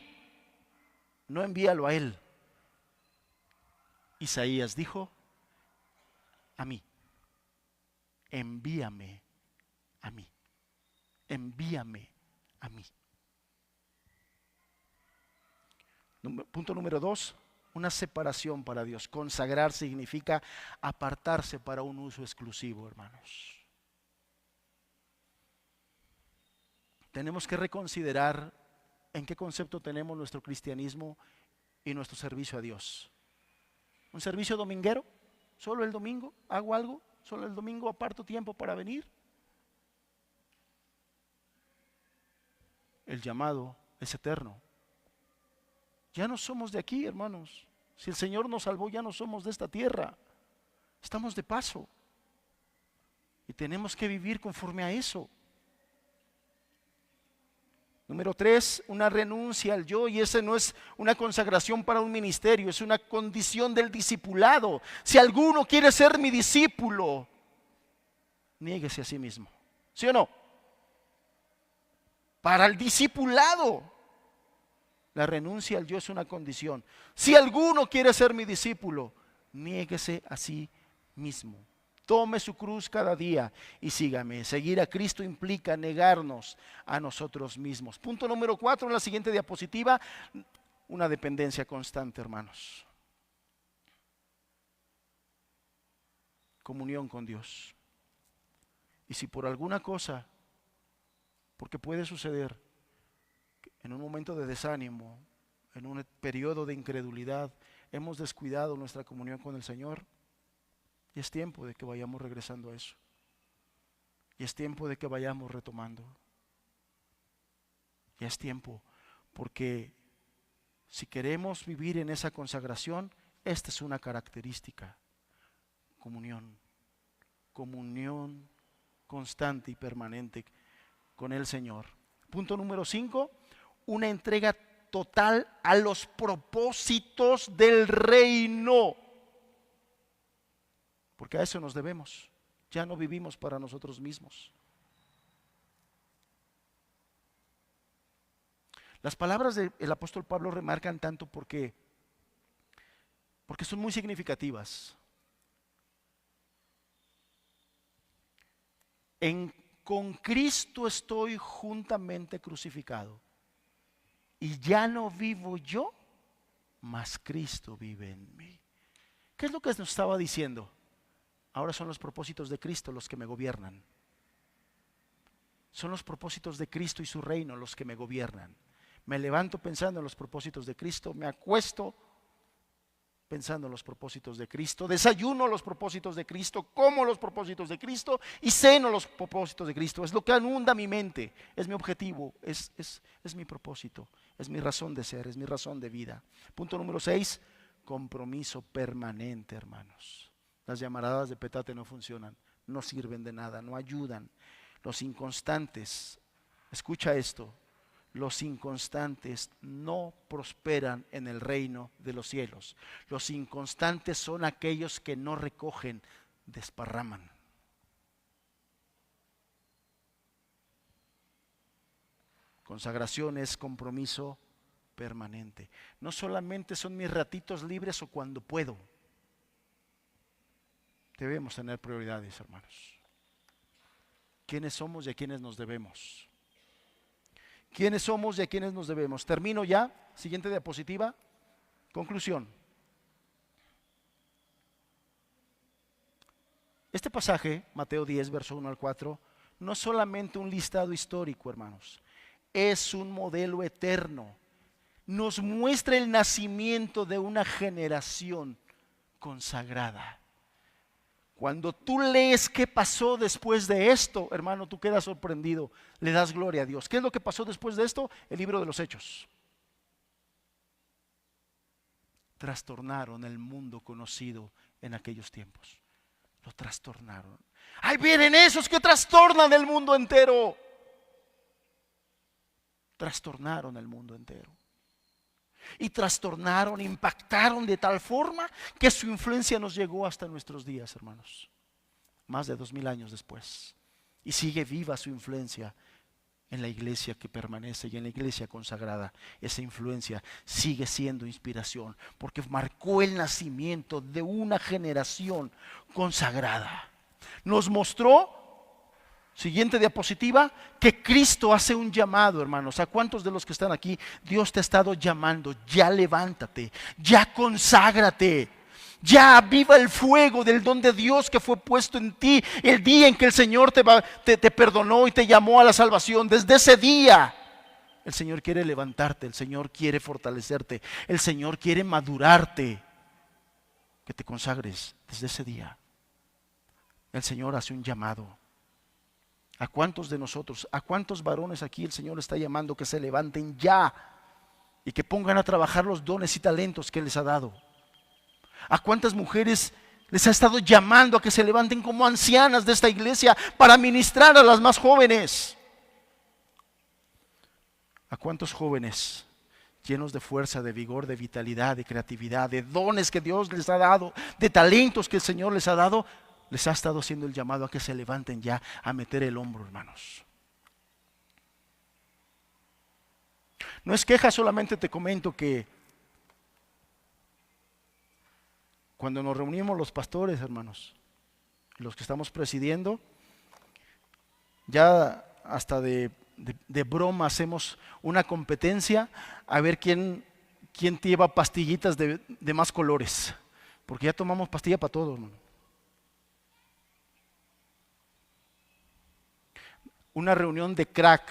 Speaker 1: no envíalo a él. Isaías dijo, a mí, envíame a mí, envíame a mí. Punto número 2, una separación para Dios. Consagrar significa apartarse para un uso exclusivo, hermanos. Tenemos que reconsiderar en qué concepto tenemos nuestro cristianismo y nuestro servicio a Dios. ¿Un servicio dominguero? ¿Solo el domingo hago algo? ¿Solo el domingo aparto tiempo para venir? El llamado es eterno. Ya no somos de aquí, hermanos. Si el Señor nos salvó, ya no somos de esta tierra. Estamos de paso. Y tenemos que vivir conforme a eso. Número 3, una renuncia al yo, y ese no es una consagración para un ministerio, es una condición del discipulado. Si alguno quiere ser mi discípulo, niéguese a sí mismo. ¿Sí o no? Para el discipulado, la renuncia al yo es una condición. Si alguno quiere ser mi discípulo, niéguese a sí mismo. Tome su cruz cada día y sígame. Seguir a Cristo implica negarnos a nosotros mismos. Punto número 4 en la siguiente diapositiva, una dependencia constante, hermanos. Comunión con Dios. Y si por alguna cosa, porque puede suceder, en un momento de desánimo, en un periodo de incredulidad, hemos descuidado nuestra comunión con el Señor, y es tiempo de que vayamos regresando a eso. Y es tiempo de que vayamos retomando. Y es tiempo, porque si queremos vivir en esa consagración, esta es una característica. Comunión. Comunión constante y permanente con el Señor. Punto número 5, una entrega total a los propósitos del reino. Porque a eso nos debemos. Ya no vivimos para nosotros mismos. Las palabras del apóstol Pablo remarcan tanto porque son muy significativas. Con Cristo estoy juntamente crucificado, y ya no vivo yo, mas Cristo vive en mí. ¿Qué es lo que nos estaba diciendo? Ahora son los propósitos de Cristo los que me gobiernan. Son los propósitos de Cristo y su reino los que me gobiernan. Me levanto pensando en los propósitos de Cristo, me acuesto pensando en los propósitos de Cristo, desayuno los propósitos de Cristo, como los propósitos de Cristo y ceno los propósitos de Cristo. Es lo que inunda mi mente, es mi objetivo, es mi propósito, es mi razón de ser, es mi razón de vida. Punto número 6, compromiso permanente, hermanos. Las llamaradas de petate no funcionan, no sirven de nada, no ayudan. Los inconstantes, escucha esto, los inconstantes no prosperan en el reino de los cielos. Los inconstantes son aquellos que no recogen, desparraman. Consagración es compromiso permanente. No solamente son mis ratitos libres o cuando puedo. Debemos tener prioridades, hermanos. ¿Quiénes somos y a quiénes nos debemos? ¿Quiénes somos y a quiénes nos debemos? Termino ya. Siguiente diapositiva. Conclusión. Este pasaje, Mateo 10, verso 1 al 4, no es solamente un listado histórico, hermanos. Es un modelo eterno. Nos muestra el nacimiento de una generación consagrada. Cuando tú lees qué pasó después de esto, hermano, tú quedas sorprendido, le das gloria a Dios. ¿Qué es lo que pasó después de esto? El libro de los Hechos. Trastornaron el mundo conocido en aquellos tiempos. Lo trastornaron. ¡Ahí vienen esos que trastornan el mundo entero! Trastornaron el mundo entero. Y trastornaron, impactaron de tal forma que su influencia nos llegó hasta nuestros días, hermanos. Más de 2000 años después. Y sigue viva su influencia en la iglesia que permanece y en la iglesia consagrada. Esa influencia sigue siendo inspiración porque marcó el nacimiento de una generación consagrada. Nos mostró, siguiente diapositiva, que Cristo hace un llamado, hermanos. ¿A cuántos de los que están aquí Dios te ha estado llamando? Ya levántate, ya conságrate, ya aviva el fuego del don de Dios que fue puesto en ti el día en que el Señor te perdonó y te llamó a la salvación. Desde ese día el Señor quiere levantarte, el Señor quiere fortalecerte, el Señor quiere madurarte. Que te consagres desde ese día. El Señor hace un llamado. ¿A cuántos de nosotros, a cuántos varones aquí el Señor está llamando que se levanten ya y que pongan a trabajar los dones y talentos que Él les ha dado? ¿A cuántas mujeres les ha estado llamando a que se levanten como ancianas de esta iglesia para ministrar a las más jóvenes? ¿A cuántos jóvenes llenos de fuerza, de vigor, de vitalidad, de creatividad, de dones que Dios les ha dado, de talentos que el Señor les ha dado, les ha estado haciendo el llamado a que se levanten ya a meter el hombro, hermanos? No es queja, solamente te comento que cuando nos reunimos los pastores, hermanos, los que estamos presidiendo, ya hasta de broma hacemos una competencia a ver quién lleva pastillitas de más colores, porque ya tomamos pastilla para todo, hermano. Una reunión de crack,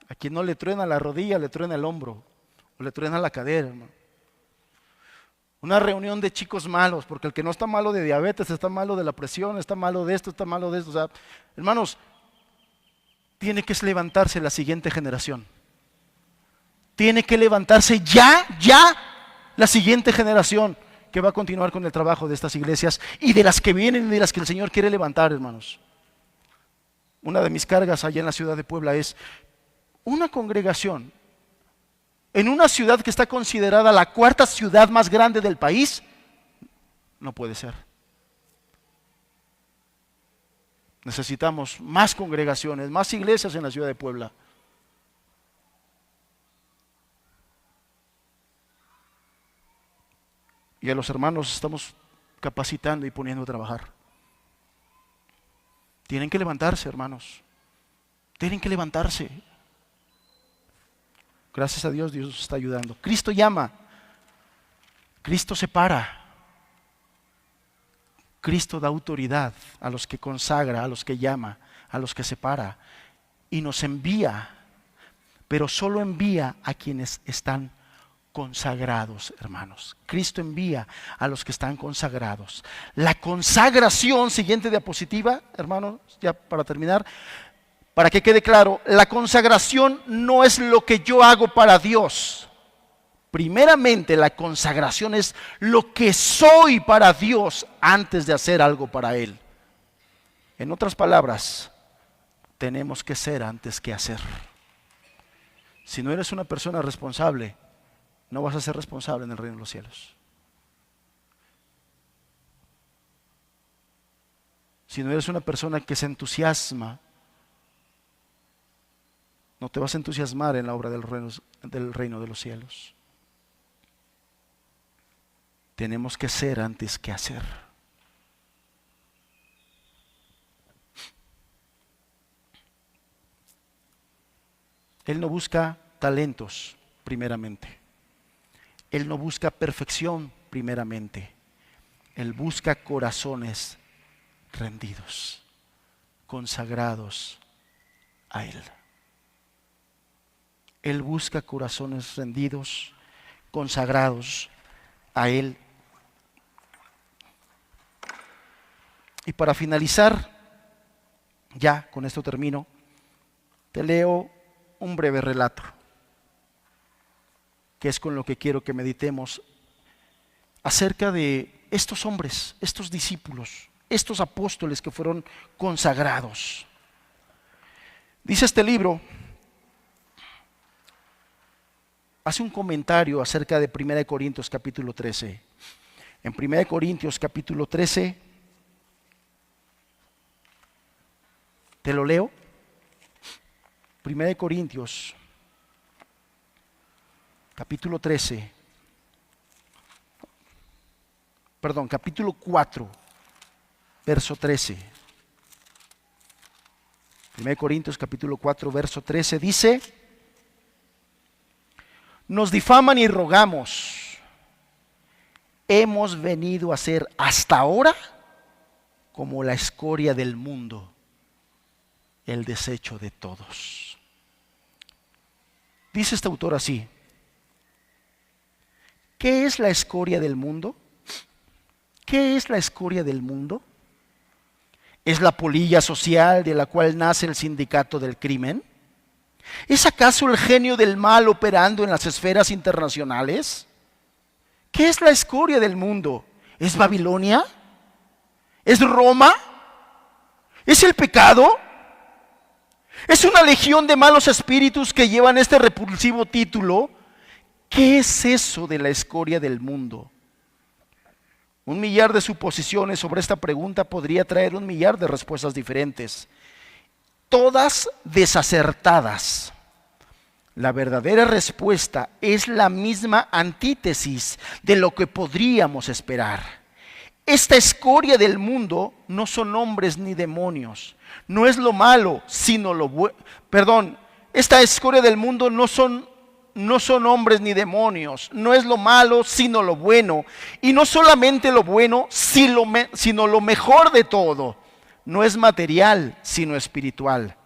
Speaker 1: a quien no le truena la rodilla, le truena el hombro, o le truena la cadera, hermano. Una reunión de chicos malos, porque el que no está malo de diabetes, está malo de la presión, está malo de esto, está malo de esto. O sea, hermanos, tiene que levantarse la siguiente generación. Tiene que levantarse ya la siguiente generación que va a continuar con el trabajo de estas iglesias y de las que vienen y de las que el Señor quiere levantar, hermanos. Una de mis cargas allá en la ciudad de Puebla es una congregación en una ciudad que está considerada la cuarta ciudad más grande del país. No puede ser. Necesitamos más congregaciones, más iglesias en la ciudad de Puebla. y a los hermanos estamos capacitando y poniendo a trabajar. Tienen que levantarse, hermanos. Tienen que levantarse. Gracias a Dios, Dios nos está ayudando. Cristo llama. Cristo separa. Cristo da autoridad a los que consagra, a los que llama, a los que separa. Y nos envía, pero solo envía a quienes están consagrados, hermanos. Cristo envía a los que están consagrados. La consagración, siguiente diapositiva, hermanos, ya para terminar, para que quede claro, la consagración no es lo que yo hago para Dios. Primeramente, la consagración es lo que soy para Dios antes de hacer algo para Él. En otras palabras, tenemos que ser antes que hacer. Si no eres una persona responsable, no vas a ser responsable en el reino de los cielos. Si no eres una persona que se entusiasma, no te vas a entusiasmar en la obra del reino de los cielos. Tenemos que ser antes que hacer. Él no busca talentos primeramente. Él no busca perfección primeramente. Él busca corazones rendidos, consagrados a Él. Él busca corazones rendidos, consagrados a Él. Y para finalizar, ya con esto termino, te leo un breve relato, que es con lo que quiero que meditemos acerca de estos hombres, estos discípulos, estos apóstoles que fueron consagrados. Dice este libro, hace un comentario acerca de 1 Corintios capítulo 13. En 1 Corintios capítulo 13, te lo leo. 1 Corintios capítulo 13, capítulo 4, verso 13. 1 Corintios capítulo 4, verso 13 dice: nos difaman y rogamos, hemos venido a ser hasta ahora como la escoria del mundo, el desecho de todos. Dice este autor así: ¿qué es la escoria del mundo? ¿Qué es la escoria del mundo? ¿Es la polilla social de la cual nace el sindicato del crimen? ¿Es acaso el genio del mal operando en las esferas internacionales? ¿Qué es la escoria del mundo? ¿Es Babilonia? ¿Es Roma? ¿Es el pecado? ¿Es una legión de malos espíritus que llevan este repulsivo título? ¿Qué es eso de la escoria del mundo? Un millar de suposiciones sobre esta pregunta podría traer un millar de respuestas diferentes, todas desacertadas. La verdadera respuesta es la misma antítesis de lo que podríamos esperar. Esta escoria del mundo no son hombres ni demonios. No es lo malo, sino lo bueno. Esta escoria del mundo no son hombres ni demonios. No es lo malo, sino lo bueno. Y no solamente lo bueno, sino lo mejor de todo. No es material, sino espiritual.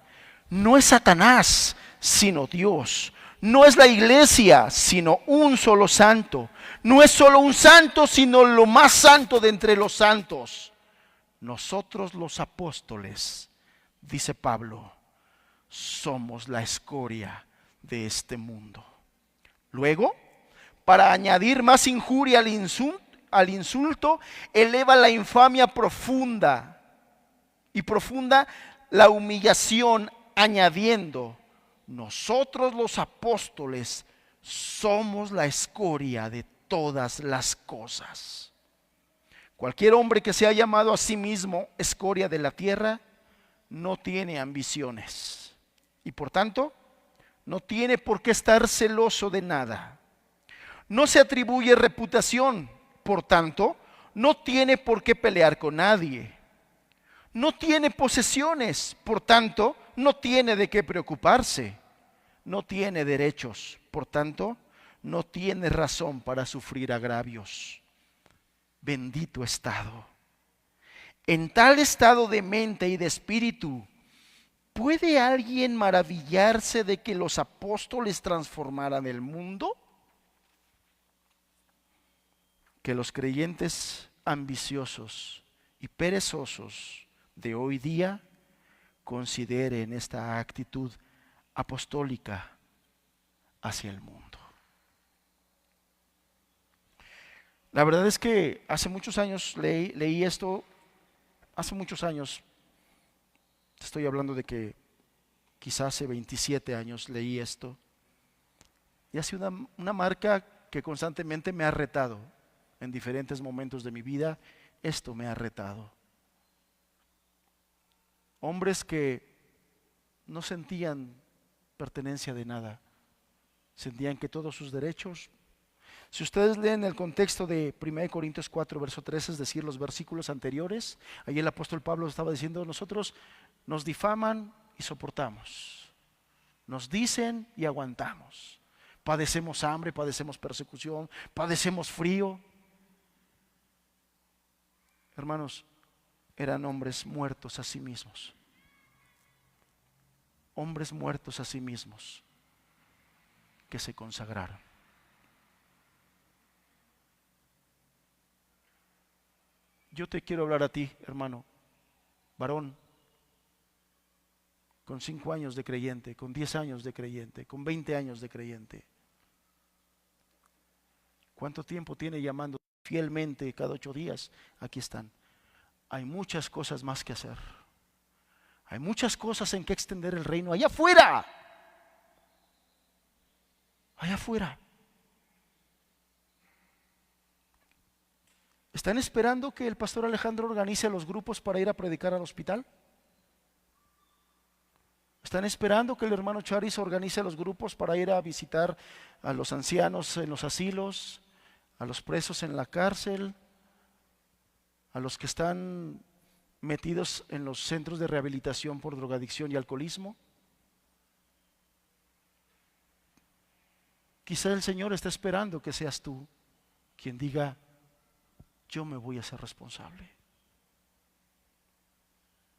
Speaker 1: No es Satanás, sino Dios. No es la iglesia, sino un solo santo. No es solo un santo, sino lo más santo de entre los santos. Nosotros los apóstoles, dice Pablo, somos la escoria de este mundo. Luego, para añadir más injuria al insulto, eleva la infamia profunda la humillación, añadiendo: nosotros los apóstoles somos la escoria de todas las cosas. Cualquier hombre que se ha llamado a sí mismo escoria de la tierra no tiene ambiciones y por tanto no tiene por qué estar celoso de nada. No se atribuye reputación, Por tanto, no tiene por qué pelear con nadie. No tiene posesiones, por tanto, no tiene de qué preocuparse. No tiene derechos, por tanto, no tiene razón para sufrir agravios. Bendito estado. En tal estado de mente y de espíritu, ¿puede alguien maravillarse de que los apóstoles transformaran el mundo? Que los creyentes ambiciosos y perezosos de hoy día consideren esta actitud apostólica hacia el mundo. La verdad es que hace muchos años leí esto, hace muchos años, estoy hablando de que quizás hace 27 años leí esto, y ha sido una marca que constantemente me ha retado en diferentes momentos de mi vida. Esto me ha retado. Hombres que no sentían pertenencia de nada, sentían que todos sus derechos. Si ustedes leen el contexto de 1 Corintios 4, verso 13, es decir, los versículos anteriores, ahí el apóstol Pablo estaba diciendo: nosotros nos difaman y soportamos, nos dicen y aguantamos, padecemos hambre, padecemos persecución, padecemos frío. Hermanos, eran hombres muertos a sí mismos, hombres muertos a sí mismos que se consagraron. Yo te quiero hablar a ti, hermano, varón, con 5 años de creyente, con 10 años de creyente, con 20 años de creyente. ¿Cuánto tiempo tiene llamando fielmente cada 8 días? Aquí están. Hay muchas cosas más que hacer. Hay muchas cosas en que extender el reino allá afuera. Allá afuera. ¿Están esperando que el pastor Alejandro organice los grupos para ir a predicar al hospital? ¿Están esperando que el hermano Charis organice los grupos para ir a visitar a los ancianos en los asilos, a los presos en la cárcel, a los que están metidos en los centros de rehabilitación por drogadicción y alcoholismo? Quizá el Señor está esperando que seas tú quien diga: yo me voy a hacer responsable.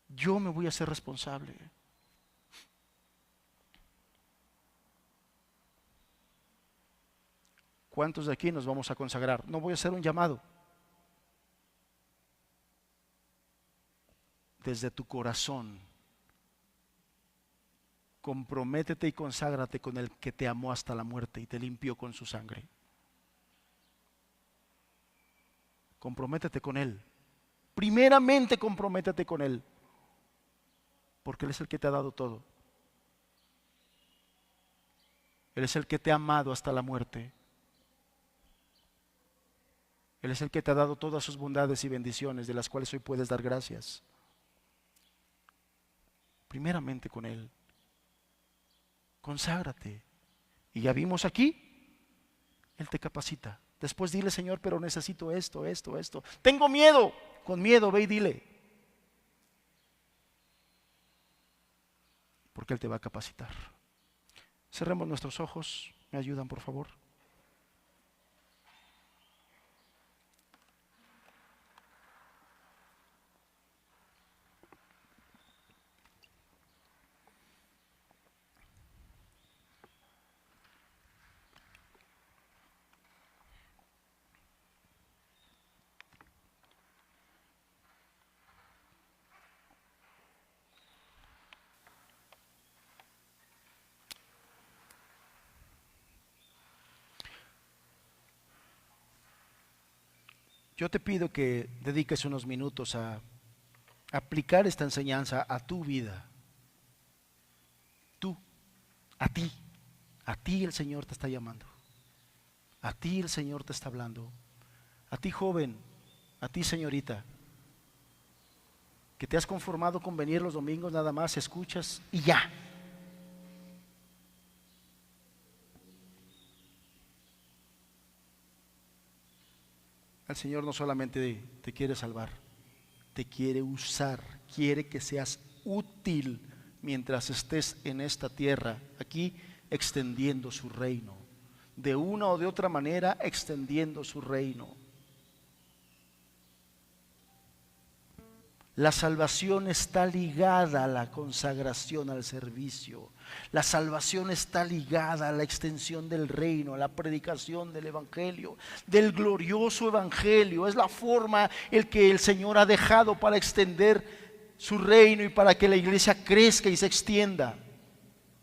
Speaker 1: Yo me voy a hacer responsable. ¿Cuántos de aquí nos vamos a consagrar? No voy a hacer un llamado. Desde tu corazón, comprométete y conságrate con el que te amó hasta la muerte y te limpió con su sangre. Comprométete con Él. Primeramente comprométete con Él, porque Él es el que te ha dado todo. Él es el que te ha amado hasta la muerte. Él es el que te ha dado todas sus bondades y bendiciones, de las cuales hoy puedes dar gracias. Primeramente con Él. Conságrate. Y ya vimos aquí, Él te capacita. Después dile: Señor, pero necesito esto, esto, esto. Tengo miedo. Con miedo ve y dile. Porque Él te va a capacitar. Cerremos nuestros ojos. ¿Me ayudan, por favor? Yo te pido que dediques unos minutos a aplicar esta enseñanza a tu vida. Tú, a ti el Señor te está llamando. A ti el Señor te está hablando. A ti, joven, a ti, señorita, que te has conformado con venir los domingos nada más, escuchas y ya. El Señor no solamente te quiere salvar, te quiere usar, quiere que seas útil mientras estés en esta tierra, aquí extendiendo su reino, de una o de otra manera extendiendo su reino. La salvación está ligada a la consagración al servicio. La salvación está ligada a la extensión del reino, a la predicación del evangelio, del glorioso evangelio. Es la forma en que el Señor ha dejado para extender su reino y para que la iglesia crezca y se extienda.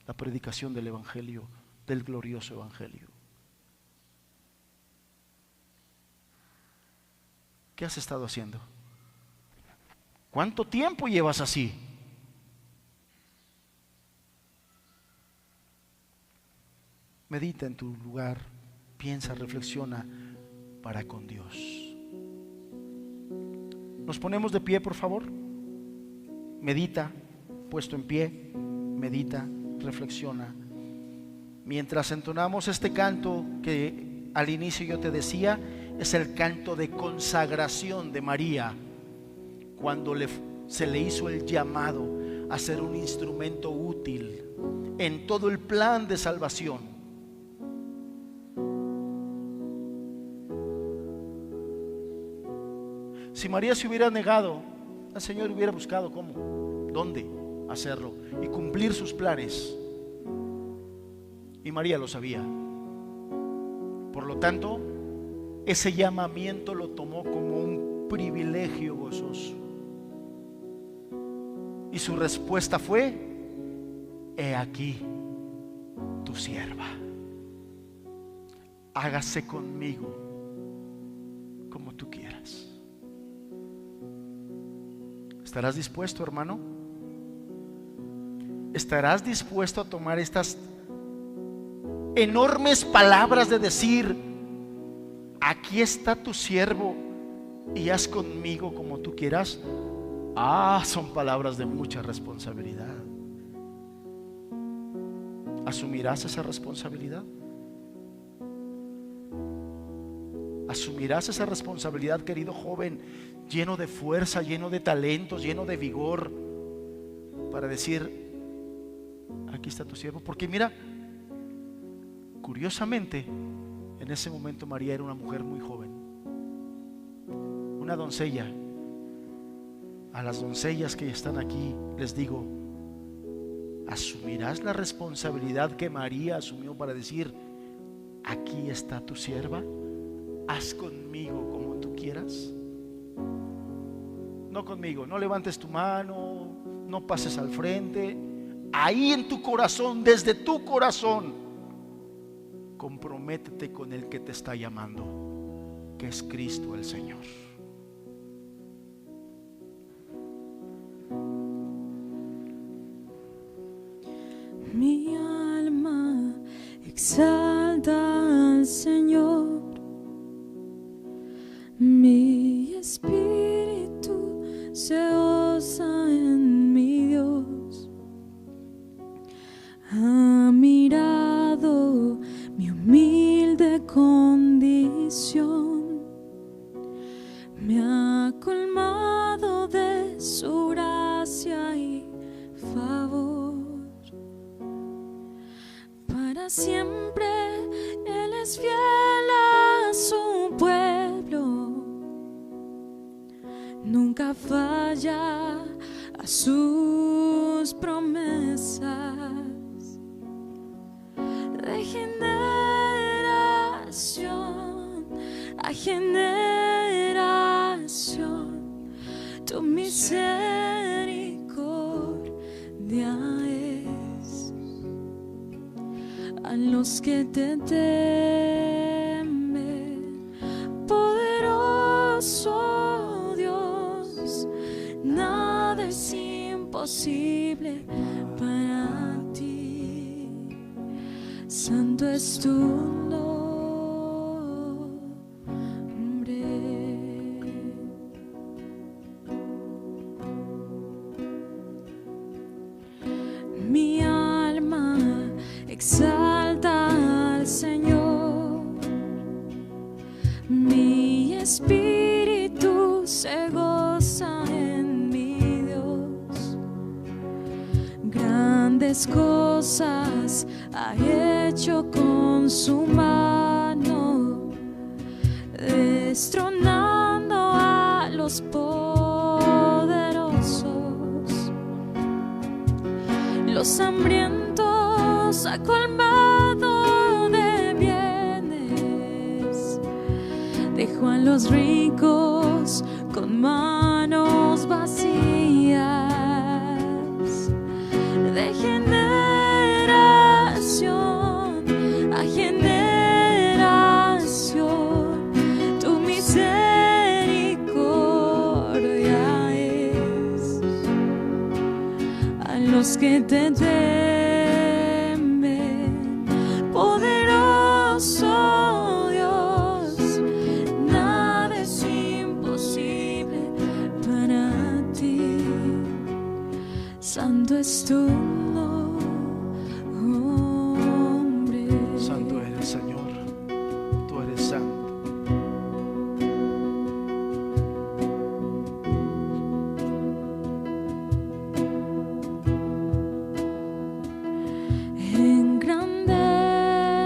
Speaker 1: La predicación del evangelio, del glorioso evangelio. ¿Qué has estado haciendo? ¿Cuánto tiempo llevas así? Medita en tu lugar, piensa, reflexiona para con Dios. Nos ponemos de pie, por favor. Medita, puesto en pie, medita, reflexiona. Mientras entonamos este canto que al inicio yo te decía, es el canto de consagración de María, cuando se le hizo el llamado a ser un instrumento útil en todo el plan de salvación. Si María se hubiera negado, el Señor hubiera buscado cómo, dónde hacerlo y cumplir sus planes. Y María lo sabía. Por lo tanto, ese llamamiento lo tomó como un privilegio gozoso. Y su respuesta fue: he aquí tu sierva, hágase conmigo como tú quieras. ¿Estarás dispuesto, hermano? ¿Estarás dispuesto a tomar estas enormes palabras de decir: aquí está tu siervo y haz conmigo como tú quieras? Son palabras de mucha responsabilidad. ¿Asumirás esa responsabilidad? ¿Asumirás esa responsabilidad, querido joven, lleno de fuerza, lleno de talentos, lleno de vigor, para decir: aquí está tu siervo? Porque mira, curiosamente, en ese momento María era una mujer muy joven, una doncella. A las doncellas que están aquí les digo: ¿asumirás la responsabilidad que María asumió para decir: aquí está tu sierva, haz conmigo como tú quieras? No conmigo, no levantes tu mano, no pases al frente. Ahí en tu corazón, desde tu corazón, comprométete con el que te está llamando, que es Cristo el Señor.
Speaker 2: Mi alma exalta al Señor, mi espíritu se goza en mi Dios. Ha mirado mi humilde condición, me ha colmado de su gracia y favor. Para siempre Él es fiel a su pueblo, nunca falla a sus promesas. De generación a generación, tu misericordia es a los que te temen. Poderoso Dios, nada es imposible para ti. Santo es tu nombre. Mi alma exalta al Señor, mi espíritu se goza en mi Dios. Grandes cosas ha hecho con su mano, destronando a los poderosos. Los hambrientos ha colmado de bienes, dejó a los ricos con manos vacías. De generación a generación, tu misericordia es a los que te temen, poderoso Dios. Nada es imposible para ti. Santo es tu nombre.
Speaker 1: Santo eres, Señor, tú eres santo.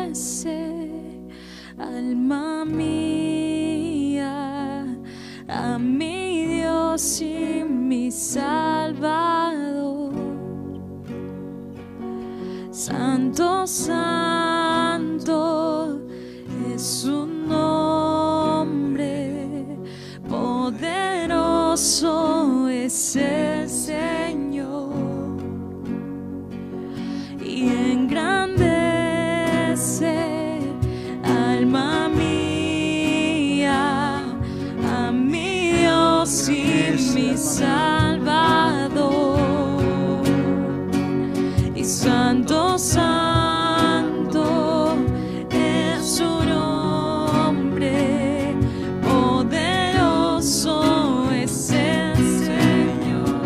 Speaker 2: Engrandece, alma mía, a mi Dios y mi Salvador. Santo, santo es su nombre, poderoso es el Señor. Y engrandece, alma mía, a mi Dios y mi Salvador. Y santo, santo es su nombre, poderoso es el Señor.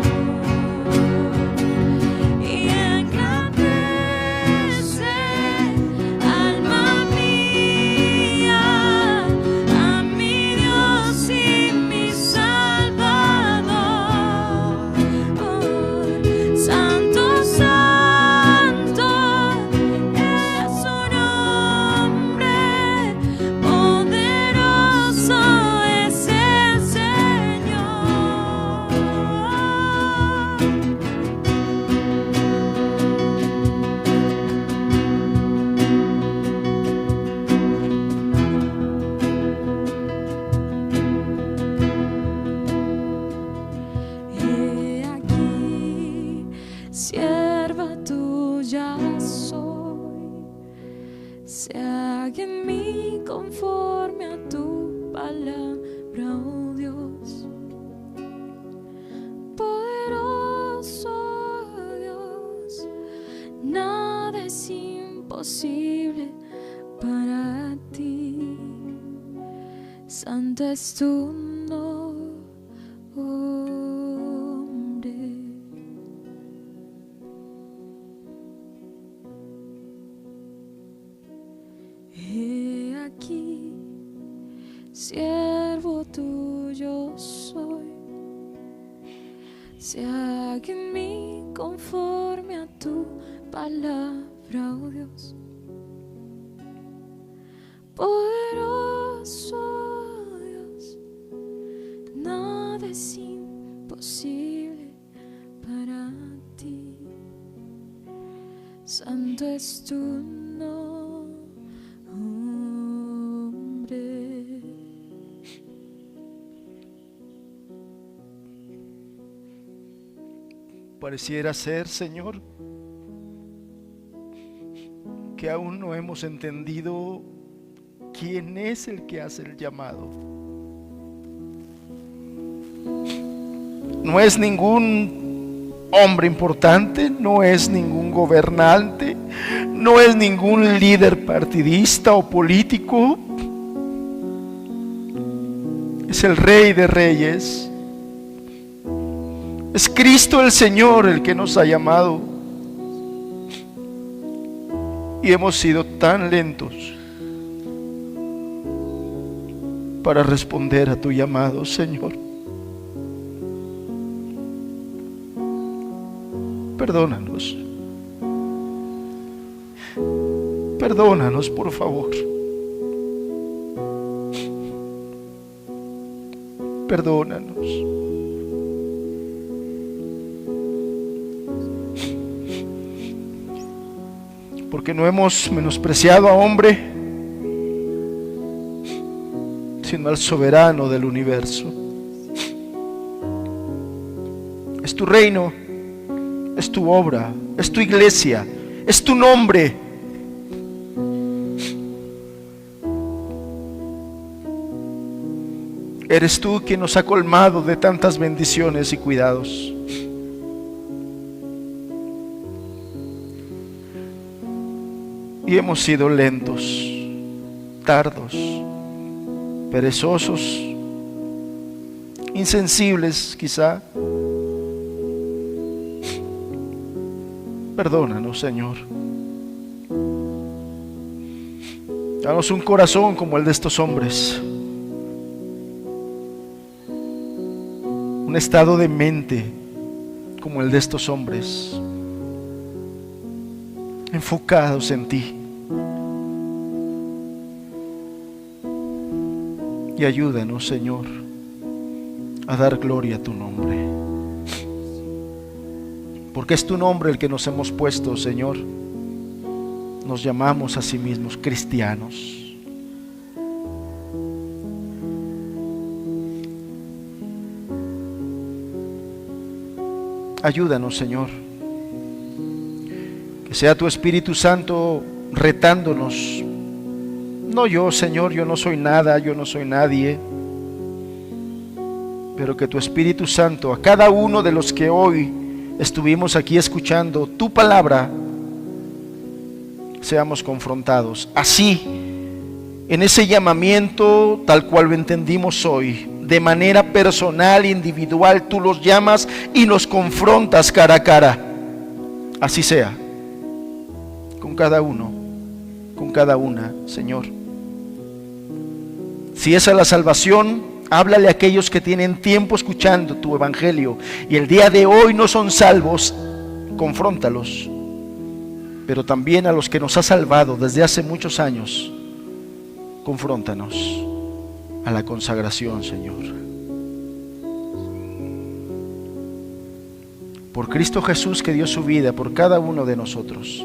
Speaker 2: Y engrandece, alma mía, a mi Dios y mi Salvador. Santo, santo es su nombre, poderoso es el Señor. He aquí, sierva tuya soy, se haga en mí conforme a tu palabra, oh Dios. Poderoso Dios, nada es imposible para ti. Santo es tu nombre. He aquí, siervo tuyo soy, se haga en mí conforme a tu palabra, oh Dios. Poderoso Dios, nada es imposible para ti. Santo es tu nombre.
Speaker 1: Pareciera ser, Señor, que aún no hemos entendido quién es el que hace el llamado. No es ningún hombre importante, no es ningún gobernante, no es ningún líder partidista o político. Es el Rey de Reyes. Es Cristo el Señor el que nos ha llamado. Y hemos sido tan lentos para responder a tu llamado, Señor. Perdónanos. Perdónanos, por favor. Perdónanos. Porque no hemos menospreciado a hombre, sino al soberano del universo. Es tu reino, es tu obra, es tu iglesia, es tu nombre. Eres tú quien nos ha colmado de tantas bendiciones y cuidados. Y hemos sido lentos, tardos, perezosos, insensibles quizá. Perdónanos, Señor. Danos un corazón como el de estos hombres, un estado de mente como el de estos hombres, enfocados en ti. Y ayúdanos, Señor, a dar gloria a tu nombre, porque es tu nombre el que nos hemos puesto, Señor. Nos llamamos a sí mismos cristianos. Ayúdanos, Señor, que sea tu Espíritu Santo retándonos. No yo, Señor, yo no soy nada, yo no soy nadie, pero que tu Espíritu Santo, a cada uno de los que hoy estuvimos aquí escuchando tu palabra, seamos confrontados. Así, en ese llamamiento tal cual lo entendimos hoy, de manera personal, individual, tú los llamas y nos confrontas cara a cara. Así sea, con cada uno, con cada una, Señor. Si esa es la salvación, háblale a aquellos que tienen tiempo escuchando tu evangelio y el día de hoy no son salvos, confróntalos. Pero también a los que nos ha salvado desde hace muchos años, confróntanos a la consagración, Señor. Por Cristo Jesús, que dio su vida por cada uno de nosotros,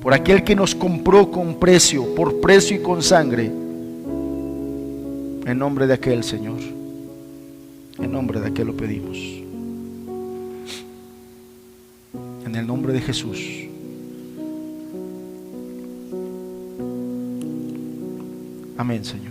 Speaker 1: por aquel que nos compró con precio, por precio y con sangre, en nombre de aquel, Señor, en nombre de aquel lo pedimos, en el nombre de Jesús. Amén, Señor.